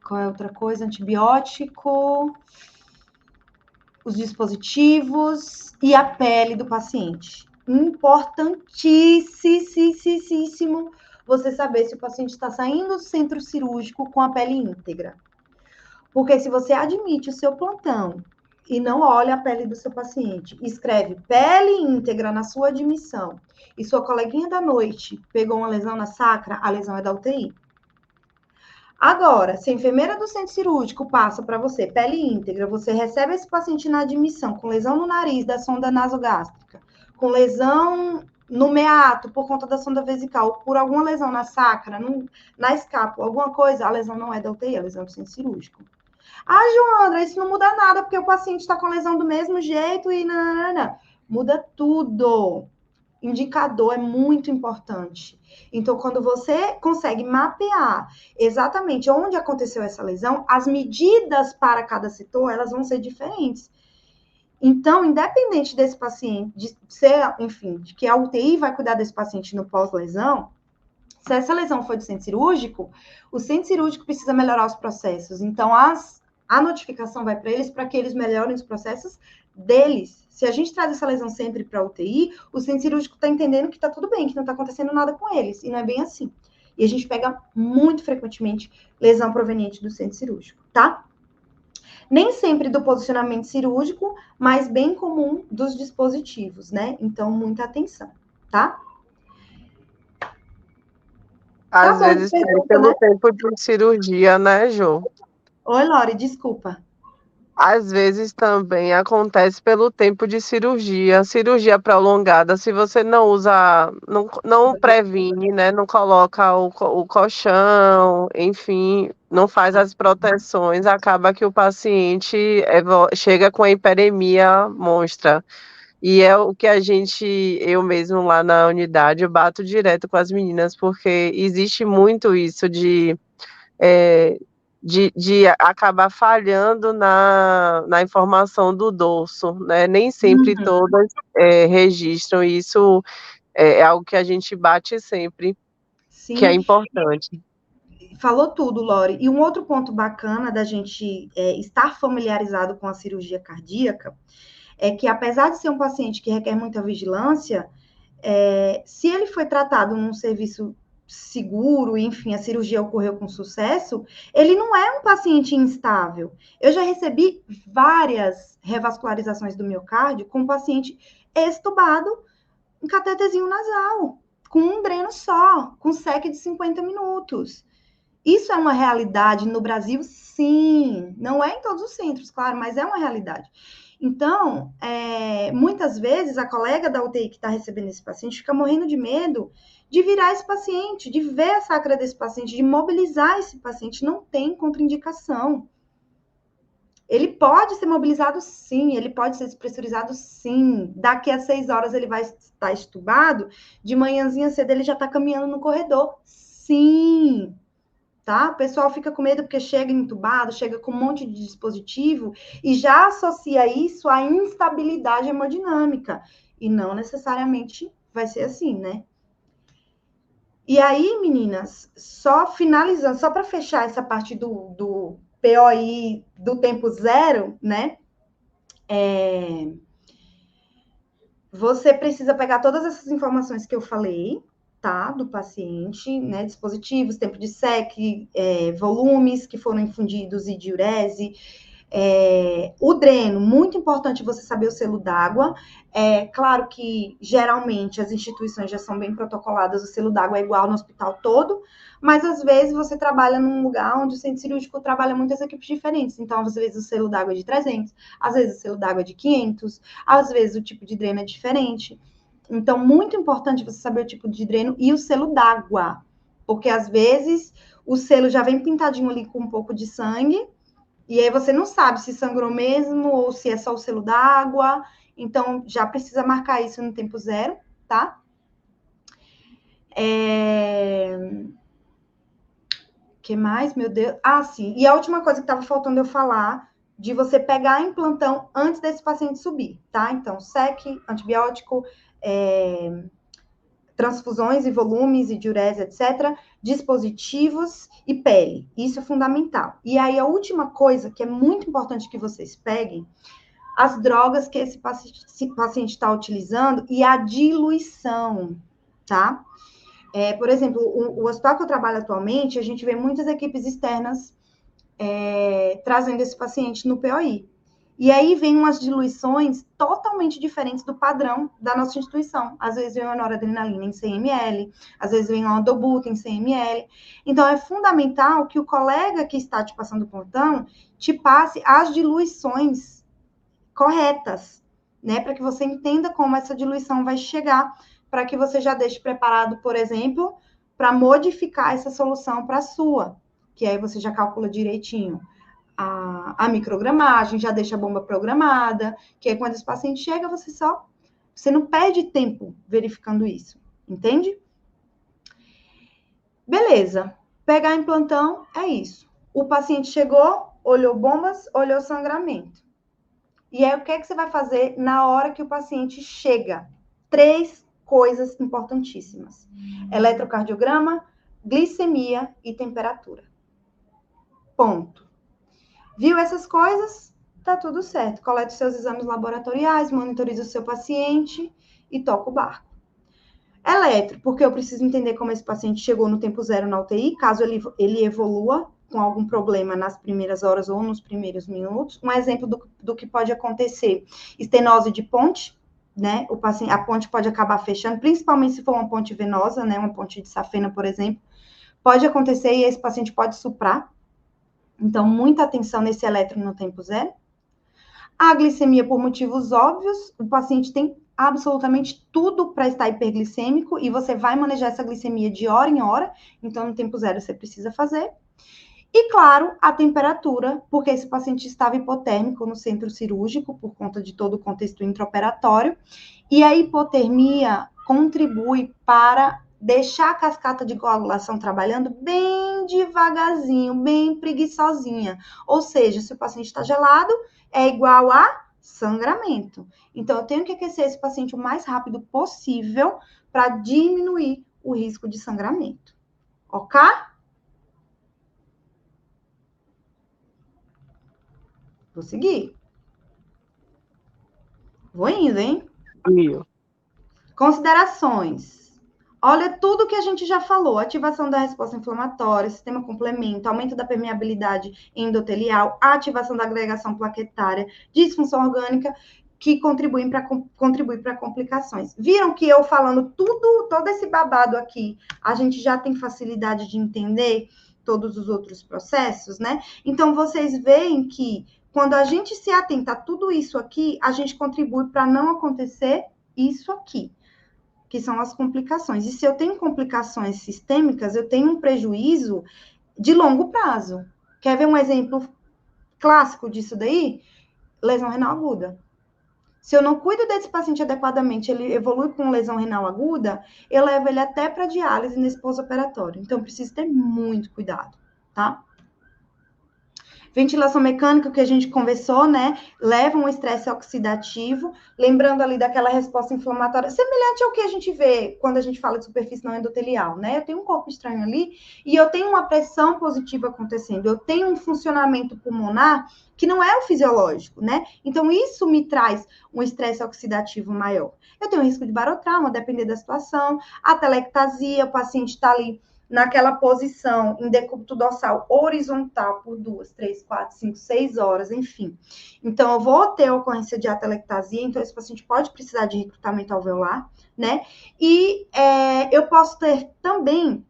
Qual é outra coisa? Antibiótico, os dispositivos e a pele do paciente. Importantíssimo você saber se o paciente está saindo do centro cirúrgico com a pele íntegra. Porque se você admite o seu plantão e não olha a pele do seu paciente, escreve pele íntegra na sua admissão, e sua coleguinha da noite pegou uma lesão na sacra, a lesão é da UTI. Agora, se a enfermeira do centro cirúrgico passa para você pele íntegra, você recebe esse paciente na admissão com lesão no nariz da sonda nasogástrica, com lesão no meato por conta da sonda vesical, por alguma lesão na sacra, na escápula, alguma coisa, a lesão não é da UTI, a lesão é do centro cirúrgico. Joandra, isso não muda nada, porque o paciente está com a lesão do mesmo jeito e não. Muda tudo. Indicador é muito importante. Então, quando você consegue mapear exatamente onde aconteceu essa lesão, as medidas para cada setor, elas vão ser diferentes. Então, independente desse paciente, de que a UTI vai cuidar desse paciente no pós-lesão, se essa lesão for de centro cirúrgico, o centro cirúrgico precisa melhorar os processos. Então, a notificação vai para eles para que eles melhorem os processos deles. Se a gente traz essa lesão sempre para a UTI, o centro cirúrgico está entendendo que está tudo bem, que não está acontecendo nada com eles, e não é bem assim. E a gente pega muito frequentemente lesão proveniente do centro cirúrgico, tá? Nem sempre do posicionamento cirúrgico, mas bem comum dos dispositivos, né? Então, muita atenção, tá? Às vezes pelo tempo de cirurgia, né, Jô? Oi, Lore, desculpa. Às vezes também acontece pelo tempo de cirurgia prolongada, se você não usa, não previne, né, não coloca o colchão, enfim, não faz as proteções, acaba que o paciente chega com a hiperemia monstra. E é o que eu mesmo lá na unidade, eu bato direto com as meninas, porque existe muito isso é, de acabar falhando na informação do dorso, né? Nem sempre todas registram, e isso é algo que a gente bate sempre, que é Sim, importante. falou tudo, Lore. E um outro ponto bacana da gente estar familiarizado com a cirurgia cardíaca é que, apesar de ser um paciente que requer muita vigilância, se ele foi tratado num serviço seguro, enfim, a cirurgia ocorreu com sucesso, ele não é um paciente instável. Eu já recebi várias revascularizações do miocárdio com um paciente extubado em catetezinho nasal, com um dreno só, com SEC de 50 minutos. Isso é uma realidade no Brasil, sim. Não é em todos os centros, claro, mas é uma realidade. Então, muitas vezes a colega da UTI que está recebendo esse paciente fica morrendo de medo de virar esse paciente, de ver a sacra desse paciente, de mobilizar esse paciente. Não tem contraindicação. Ele pode ser mobilizado, sim. Ele pode ser despressurizado, sim. Daqui a 6 horas ele vai estar estubado. De manhãzinha cedo ele já está caminhando no corredor. Sim. Tá? O pessoal fica com medo porque chega entubado, chega com um monte de dispositivo e já associa isso à instabilidade hemodinâmica. E não necessariamente vai ser assim, né? E aí, meninas, só finalizando, só para fechar essa parte do POI do tempo zero, né? Você precisa pegar todas essas informações que eu falei, tá? Do paciente, né? Dispositivos, tempo de SEC, volumes que foram infundidos e diurese. O dreno, muito importante você saber o selo d'água. Claro que, geralmente, as instituições já são bem protocoladas, o selo d'água é igual no hospital todo, mas, às vezes, você trabalha num lugar onde o centro cirúrgico trabalha muitas equipes diferentes. Então, às vezes, o selo d'água é de 300, às vezes, o selo d'água é de 500, às vezes, o tipo de dreno é diferente. Então, muito importante você saber o tipo de dreno e o selo d'água, porque, às vezes, o selo já vem pintadinho ali com um pouco de sangue, e aí você não sabe se sangrou mesmo ou se é só o selo d'água. Então, já precisa marcar isso no tempo zero, tá? Que mais, meu Deus? Ah, sim. E a última coisa que estava faltando eu falar, de você pegar em plantão antes desse paciente subir, tá? Então, SEC, antibiótico, transfusões e volumes e diurese, etc., dispositivos e pele. Isso é fundamental. E aí, a última coisa que é muito importante que vocês peguem, as drogas que esse paciente está utilizando e a diluição, tá? Por exemplo, o hospital que eu trabalho atualmente, a gente vê muitas equipes externas trazendo esse paciente no POI. E aí vem umas diluições totalmente diferentes do padrão da nossa instituição. Às vezes vem uma noradrenalina em 100 ml, às vezes vem uma dobuta em 100 ml. Então, é fundamental que o colega que está te passando o plantão te passe as diluições corretas, né? Para que você entenda como essa diluição vai chegar, para que você já deixe preparado, por exemplo, para modificar essa solução para a sua, que aí você já calcula direitinho a microgramagem, já deixa a bomba programada, que aí quando esse paciente chega, você não perde tempo verificando isso, entende? Beleza. Pegar em plantão é isso. O paciente chegou, olhou bombas, olhou sangramento. E aí, o que é que você vai fazer na hora que o paciente chega? 3 coisas importantíssimas: eletrocardiograma, glicemia e temperatura. Ponto. Viu essas coisas? Tá tudo certo. Coleta os seus exames laboratoriais, monitoriza o seu paciente e toca o barco. Eletro, porque eu preciso entender como esse paciente chegou no tempo zero na UTI, caso ele evolua com algum problema nas primeiras horas ou nos primeiros minutos. Um exemplo do que pode acontecer: estenose de ponte, né? A ponte pode acabar fechando, principalmente se for uma ponte venosa, né? Uma ponte de safena, por exemplo. Pode acontecer e esse paciente pode suprar. Então, muita atenção nesse eletro no tempo zero. A glicemia, por motivos óbvios, o paciente tem absolutamente tudo para estar hiperglicêmico e você vai manejar essa glicemia de hora em hora, então no tempo zero você precisa fazer. E, claro, a temperatura, porque esse paciente estava hipotérmico no centro cirúrgico, por conta de todo o contexto intraoperatório, e a hipotermia contribui para deixar a cascata de coagulação trabalhando bem devagarzinho, bem preguiçosinha. Ou seja, se o paciente está gelado, é igual a sangramento. Então, eu tenho que aquecer esse paciente o mais rápido possível para diminuir o risco de sangramento. Ok? Vou seguir. Vou indo, hein? Viu? Considerações. Olha tudo que a gente já falou: ativação da resposta inflamatória, sistema complemento, aumento da permeabilidade endotelial, ativação da agregação plaquetária, disfunção orgânica, que contribuem para complicações. Viram que eu falando todo esse babado aqui, a gente já tem facilidade de entender todos os outros processos, né? Então, vocês veem que quando a gente se atenta a tudo isso aqui, a gente contribui para não acontecer isso aqui, que são as complicações. E se eu tenho complicações sistêmicas, eu tenho um prejuízo de longo prazo. Quer ver um exemplo clássico disso daí? Lesão renal aguda. Se eu não cuido desse paciente adequadamente, ele evolui com lesão renal aguda, eu levo ele até para diálise nesse pós-operatório. Então, preciso ter muito cuidado, tá? Ventilação mecânica, que a gente conversou, né? Leva um estresse oxidativo, lembrando ali daquela resposta inflamatória, semelhante ao que a gente vê quando a gente fala de superfície não endotelial, né? Eu tenho um corpo estranho ali e eu tenho uma pressão positiva acontecendo, eu tenho um funcionamento pulmonar que não é o fisiológico, né? Então, isso me traz um estresse oxidativo maior. Eu tenho risco de barotrauma, depender da situação, atelectasia, o paciente está ali naquela posição em decúbito dorsal horizontal por 2, 3, 4, 5, 6 horas, enfim. Então, eu vou ter ocorrência de atelectasia, então esse paciente pode precisar de recrutamento alveolar, né? E eu posso ter também,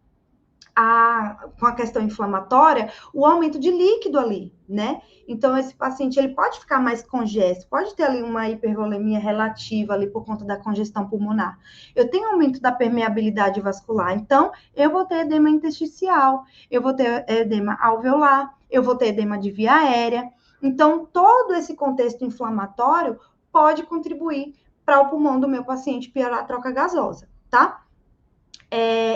com a questão inflamatória, o aumento de líquido ali, né? Então, esse paciente, ele pode ficar mais congesto, pode ter ali uma hipervolemia relativa ali por conta da congestão pulmonar. Eu tenho aumento da permeabilidade vascular, então, eu vou ter edema intersticial, eu vou ter edema alveolar, eu vou ter edema de via aérea. Então, todo esse contexto inflamatório pode contribuir para o pulmão do meu paciente piorar a troca gasosa, tá?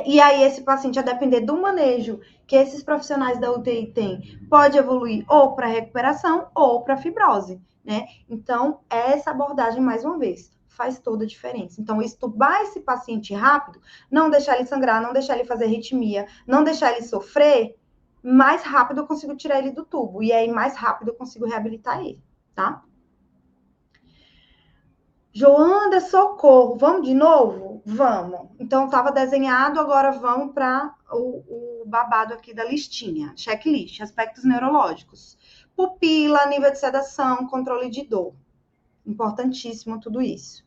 E aí, esse paciente, a depender do manejo que esses profissionais da UTI têm, pode evoluir ou para recuperação ou para fibrose, né? Então, essa abordagem, mais uma vez, faz toda a diferença. Então, estubar esse paciente rápido, não deixar ele sangrar, não deixar ele fazer arritmia, não deixar ele sofrer, mais rápido eu consigo tirar ele do tubo. E aí, mais rápido eu consigo reabilitar ele, tá? Joanda, socorro, vamos de novo? Vamos. Então, estava desenhado, agora vamos para o babado aqui da listinha. Checklist, aspectos neurológicos. Pupila, nível de sedação, controle de dor. Importantíssimo tudo isso.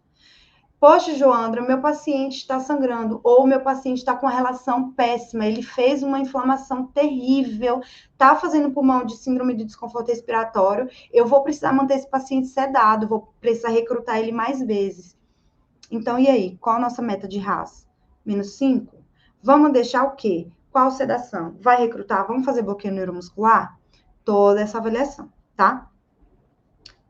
Poxa, Joandra, meu paciente está sangrando, ou meu paciente está com uma relação péssima, ele fez uma inflamação terrível, está fazendo pulmão de síndrome de desconforto respiratório, eu vou precisar manter esse paciente sedado, vou precisar recrutar ele mais vezes. Então, e aí? Qual a nossa meta de RAS? -5? Vamos deixar o quê? Qual sedação? Vai recrutar? Vamos fazer bloqueio neuromuscular? Toda essa avaliação, tá?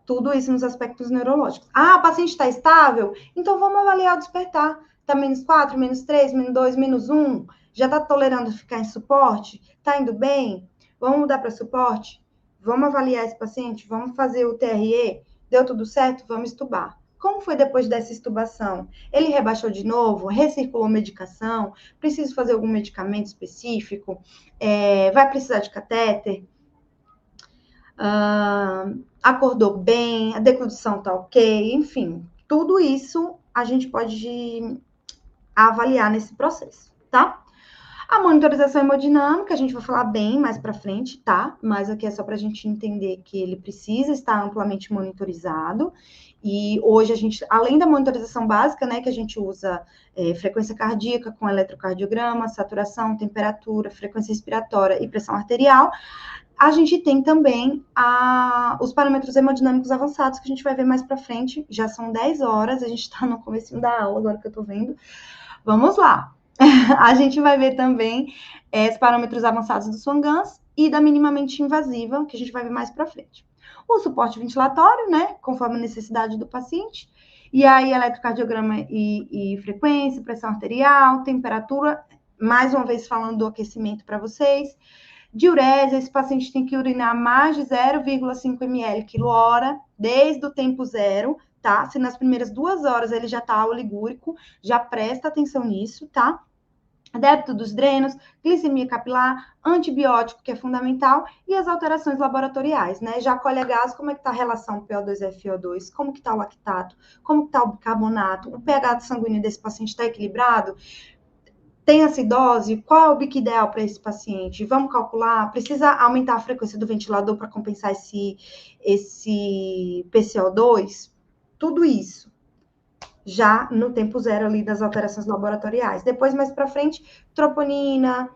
Tudo isso nos aspectos neurológicos. Ah, o paciente está estável? Então, vamos avaliar o despertar. Está -4, -3, -2, -1? Já está tolerando ficar em suporte? Está indo bem? Vamos mudar para suporte? Vamos avaliar esse paciente? Vamos fazer o TRE? Deu tudo certo? Vamos estubar. Como foi depois dessa estubação? Ele rebaixou de novo? Recirculou medicação? Preciso fazer algum medicamento específico? Vai precisar de catéter? Acordou bem, a decludição tá ok, enfim, tudo isso a gente pode avaliar nesse processo, tá? A monitorização hemodinâmica, a gente vai falar bem mais para frente, tá? Mas aqui é só para a gente entender que ele precisa estar amplamente monitorizado. E hoje a gente, além da monitorização básica, né, que a gente usa frequência cardíaca com eletrocardiograma, saturação, temperatura, frequência respiratória e pressão arterial, a gente tem também os parâmetros hemodinâmicos avançados, que a gente vai ver mais para frente. Já são 10 horas, a gente está no comecinho da aula, agora que eu estou vendo. Vamos lá. A gente vai ver também os parâmetros avançados do Swan-Ganz e da minimamente invasiva, que a gente vai ver mais para frente. O suporte ventilatório, né, conforme a necessidade do paciente, e aí eletrocardiograma e frequência, pressão arterial, temperatura, mais uma vez falando do aquecimento para vocês. Diurese, esse paciente tem que urinar mais de 0,5 ml quilo-hora, desde o tempo zero, tá? Se nas primeiras 2 horas ele já tá oligúrico, já presta atenção nisso, tá? Débito dos drenos, glicemia capilar, antibiótico, que é fundamental, e as alterações laboratoriais, né? Já colhe a gás, como é que tá a relação PO2-FO2, como que tá o lactato, como que tá o bicarbonato, o pH sanguíneo desse paciente está equilibrado? Tem acidose? Qual é o BIC ideal para esse paciente? Vamos calcular? Precisa aumentar a frequência do ventilador para compensar esse PCO2? Tudo isso já no tempo zero ali das alterações laboratoriais. Depois, mais para frente, troponina,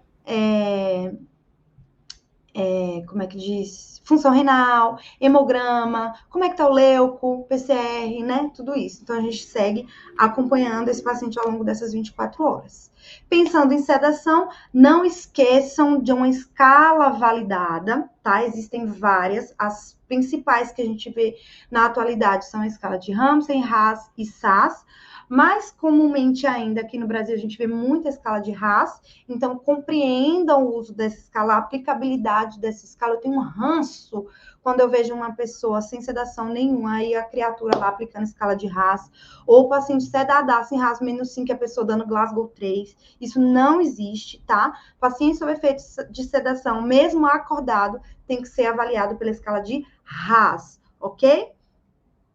como é que diz? Função renal, hemograma, como é que tá o leuco, PCR, né? Tudo isso. Então, a gente segue acompanhando esse paciente ao longo dessas 24 horas. Pensando em sedação, não esqueçam de uma escala validada, tá? Existem várias, as principais que a gente vê na atualidade são a escala de Ramsay, Haas e SAS. Mais comumente ainda aqui no Brasil a gente vê muita escala de Haas, então compreendam o uso dessa escala, a aplicabilidade dessa escala. Eu tenho um ranço quando eu vejo uma pessoa sem sedação nenhuma, aí a criatura lá aplicando escala de Haas, ou o paciente sedadaço em Haas -5, a pessoa dando Glasgow 3. Isso não existe, tá? Paciente sob efeito de sedação, mesmo acordado, tem que ser avaliado pela escala de Haas, ok?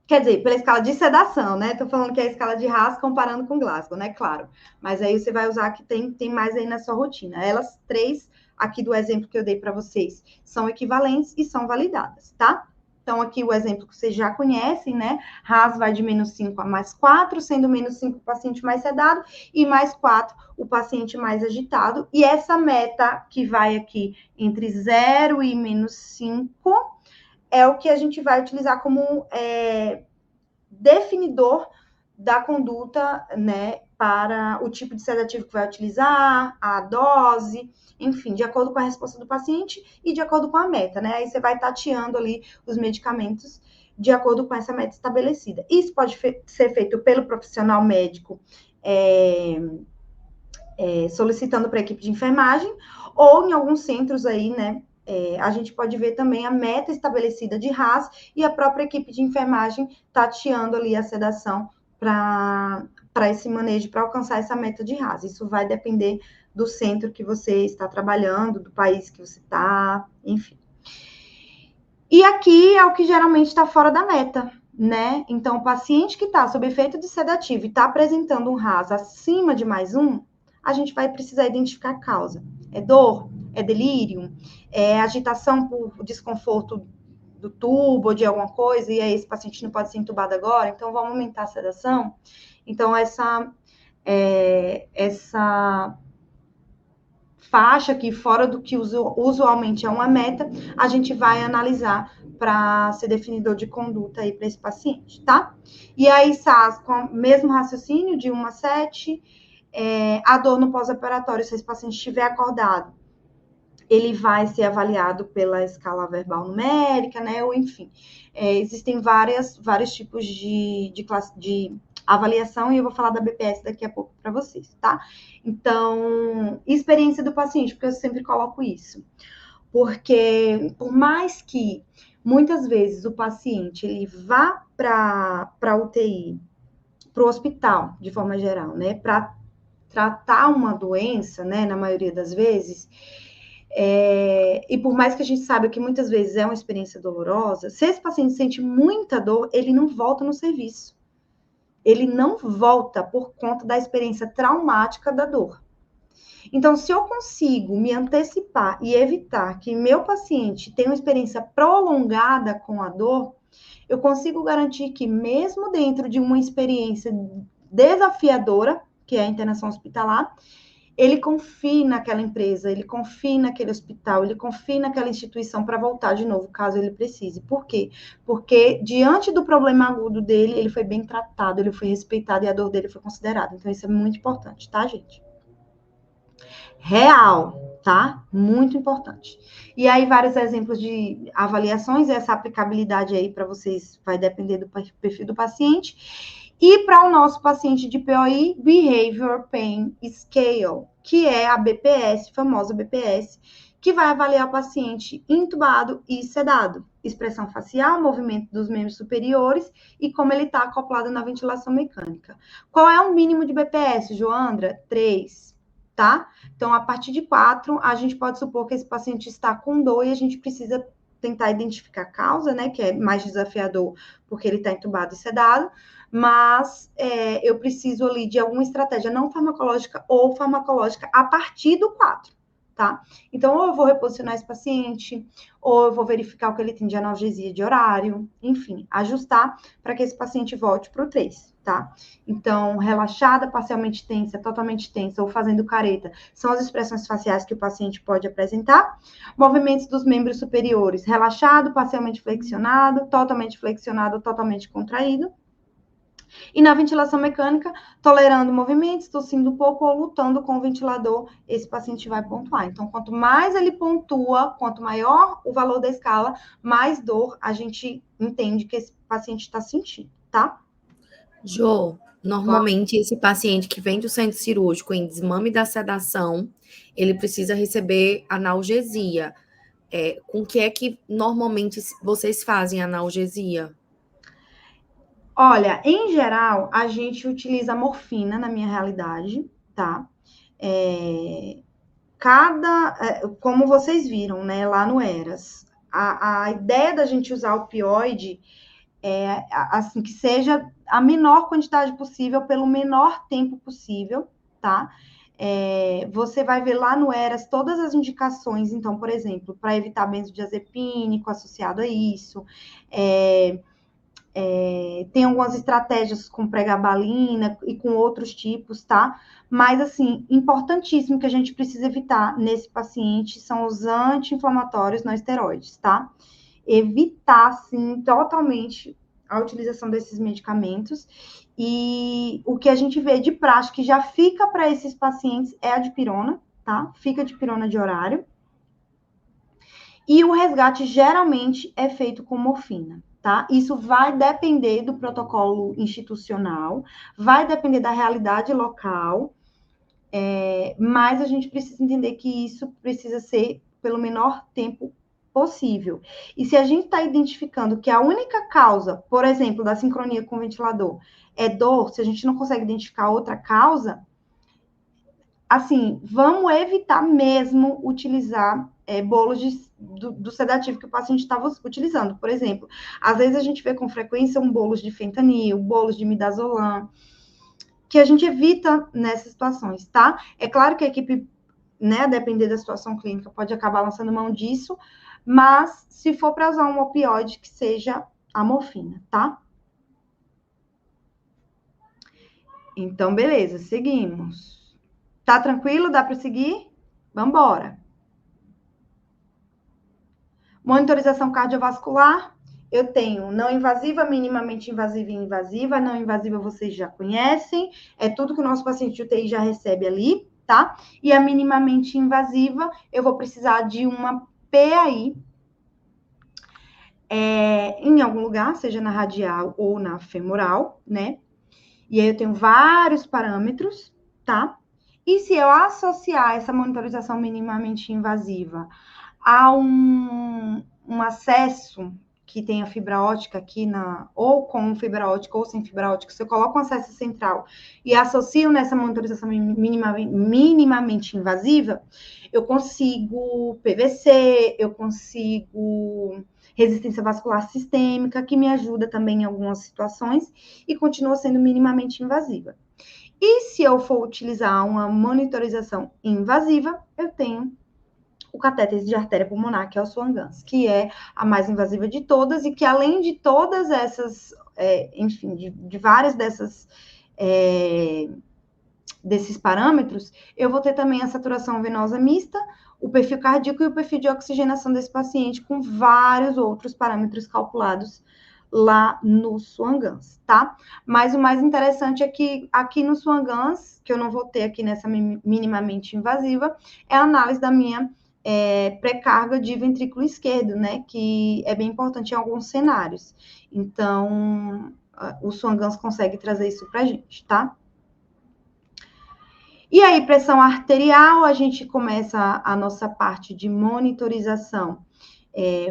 Quer dizer, pela escala de sedação, né? Tô falando que é a escala de Haas comparando com Glasgow, né? Claro. Mas aí você vai usar que tem mais aí na sua rotina. Elas 3, aqui do exemplo que eu dei para vocês, são equivalentes e são validadas, tá? Então, aqui o exemplo que vocês já conhecem, né? Haas vai de -5 a +4, sendo -5 o paciente mais sedado e +4 o paciente mais agitado. E essa meta que vai aqui entre 0 e -5 é o que a gente vai utilizar como definidor da conduta, né, para o tipo de sedativo que vai utilizar, a dose, enfim, de acordo com a resposta do paciente e de acordo com a meta, né? Aí você vai tateando ali os medicamentos de acordo com essa meta estabelecida. Isso pode ser feito pelo profissional médico, solicitando para a equipe de enfermagem, ou em alguns centros aí, né, a gente pode ver também a meta estabelecida de Haas e a própria equipe de enfermagem tateando ali a sedação para esse manejo, para alcançar essa meta de Haas. Isso vai depender do centro que você está trabalhando, do país que você está, enfim. E aqui é o que geralmente está fora da meta, né? Então, o paciente que está sob efeito de sedativo e está apresentando um Haas acima de +1, a gente vai precisar identificar a causa. É dor? É delírio? É agitação por desconforto do tubo ou de alguma coisa, e aí esse paciente não pode ser entubado agora, então vamos aumentar a sedação? Então, essa faixa aqui, fora do que usualmente é uma meta, a gente vai analisar para ser definidor de conduta aí para esse paciente, tá? E aí, SAS, com o mesmo raciocínio, de 1 a 7, a dor no pós-operatório, se esse paciente estiver acordado, ele vai ser avaliado pela escala verbal numérica, né? Ou enfim, existem vários tipos de avaliação e eu vou falar da BPS daqui a pouco para vocês, tá? Então, experiência do paciente, porque eu sempre coloco isso. Porque, por mais que muitas vezes o paciente ele vá para a UTI, para o hospital, de forma geral, né? Para tratar uma doença, né? Na maioria das vezes. E por mais que a gente saiba que muitas vezes é uma experiência dolorosa, se esse paciente sente muita dor, ele não volta no serviço. Ele não volta por conta da experiência traumática da dor. Então, se eu consigo me antecipar e evitar que meu paciente tenha uma experiência prolongada com a dor, eu consigo garantir que mesmo dentro de uma experiência desafiadora, que é a internação hospitalar, ele confie naquela empresa, ele confie naquele hospital, ele confie naquela instituição para voltar de novo, caso ele precise. Por quê? Porque diante do problema agudo dele, ele foi bem tratado, ele foi respeitado e a dor dele foi considerada. Então, isso é muito importante, tá, gente? Real. tá? Muito importante. E aí, vários exemplos de avaliações, essa aplicabilidade aí para vocês vai depender do perfil do paciente. E para o nosso paciente de POI, Behavior Pain Scale, que é a BPS, famosa BPS, que vai avaliar o paciente intubado e sedado. Expressão facial, movimento dos membros superiores e como ele está acoplado na ventilação mecânica. Qual é o mínimo de BPS, Joandra? 3, tá? Então, a partir de 4, a gente pode supor que esse paciente está com dor e a gente precisa tentar identificar a causa, né? Que é mais desafiador porque ele está entubado e sedado, mas eu preciso ali de alguma estratégia não farmacológica ou farmacológica a partir do 4. Tá? Então, ou eu vou reposicionar esse paciente, ou eu vou verificar o que ele tem de analgesia de horário, enfim, ajustar para que esse paciente volte para o 3, tá? Então, relaxada, parcialmente tensa, totalmente tensa ou fazendo careta, são as expressões faciais que o paciente pode apresentar. Movimentos dos membros superiores, relaxado, parcialmente flexionado, totalmente contraído. E na ventilação mecânica, tolerando movimentos, tossindo um pouco ou lutando com o ventilador, esse paciente vai pontuar. Então, quanto mais ele pontua, quanto maior o valor da escala, mais dor a gente entende que esse paciente está sentindo, tá? Jo, normalmente esse paciente que vem do centro cirúrgico em desmame da sedação, ele precisa receber analgesia. Com que é que normalmente vocês fazem analgesia? Olha, em geral, a gente utiliza morfina na minha realidade, tá? Como vocês viram, né, lá no ERAS, a ideia da gente usar opioide é, assim, que seja a menor quantidade possível, pelo menor tempo possível, tá? Você vai ver lá no ERAS todas as indicações, então, por exemplo, para evitar benzodiazepínico associado a isso, tem algumas estratégias com pregabalina e com outros tipos, tá? Mas, assim, importantíssimo que a gente precisa evitar nesse paciente são os anti-inflamatórios não esteroides, tá? Evitar, sim, totalmente a utilização desses medicamentos. E o que a gente vê de prática que já fica para esses pacientes é a dipirona, tá? Fica dipirona de horário. E o resgate geralmente é feito com morfina. Tá? Isso vai depender do protocolo institucional, vai depender da realidade local, mas a gente precisa entender que isso precisa ser pelo menor tempo possível. E se a gente está identificando que a única causa, por exemplo, da sincronia com o ventilador é dor, se a gente não consegue identificar outra causa, assim, vamos evitar mesmo utilizar bolos do sedativo que o paciente estava utilizando. Por exemplo, às vezes a gente vê com frequência bolos de fentanil, bolos de midazolam, que a gente evita nessas situações, tá? É claro que a equipe, né, a depender da situação clínica, pode acabar lançando mão disso, mas se for para usar um opioide, que seja a morfina, tá? Então, beleza, seguimos. Tá tranquilo? Dá para seguir? Vamos embora. Monitorização cardiovascular, eu tenho não invasiva, minimamente invasiva e invasiva. Não invasiva vocês já conhecem, é tudo que o nosso paciente de UTI já recebe ali, tá? E a minimamente invasiva, eu vou precisar de uma PAI em algum lugar, seja na radial ou na femoral, né? E aí eu tenho vários parâmetros, tá? E se eu associar essa monitorização minimamente invasiva a um acesso que tenha fibra ótica aqui ou com fibra ótica ou sem fibra ótica, se eu coloco um acesso central e associo nessa monitorização minimamente invasiva, eu consigo PVC, eu consigo resistência vascular sistêmica, que me ajuda também em algumas situações e continua sendo minimamente invasiva. E se eu for utilizar uma monitorização invasiva, eu tenho o catéter de artéria pulmonar, que é o Swan-Ganz, que é a mais invasiva de todas e que, além de todas essas, enfim, de várias desses parâmetros, eu vou ter também a saturação venosa mista, o perfil cardíaco e o perfil de oxigenação desse paciente, com vários outros parâmetros calculados lá no Swan Ganz, tá? Mas o mais interessante é que aqui no Swan Ganz, que eu não vou ter aqui nessa minimamente invasiva, é a análise da minha pré-carga de ventrículo esquerdo, né? Que é bem importante em alguns cenários. Então, o Swan Ganz consegue trazer isso pra gente, tá? E aí, pressão arterial, a gente começa a nossa parte de monitorização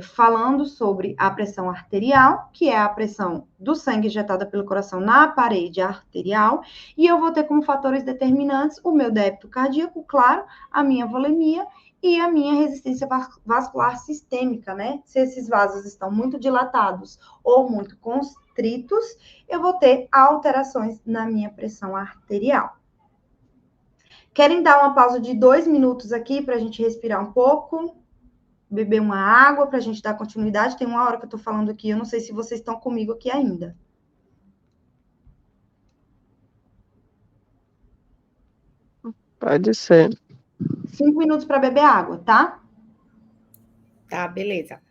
falando sobre a pressão arterial, que é a pressão do sangue injetada pelo coração na parede arterial, e eu vou ter como fatores determinantes o meu débito cardíaco, claro, a minha volemia e a minha resistência vascular sistêmica, né? Se esses vasos estão muito dilatados ou muito constritos, eu vou ter alterações na minha pressão arterial. Querem dar uma pausa de 2 minutos aqui para a gente respirar um pouco? Beber uma água para a gente dar continuidade. Tem 1 hora que eu estou falando aqui, eu não sei se vocês estão comigo aqui ainda. Pode ser. 5 minutos para beber água, tá? Tá, beleza.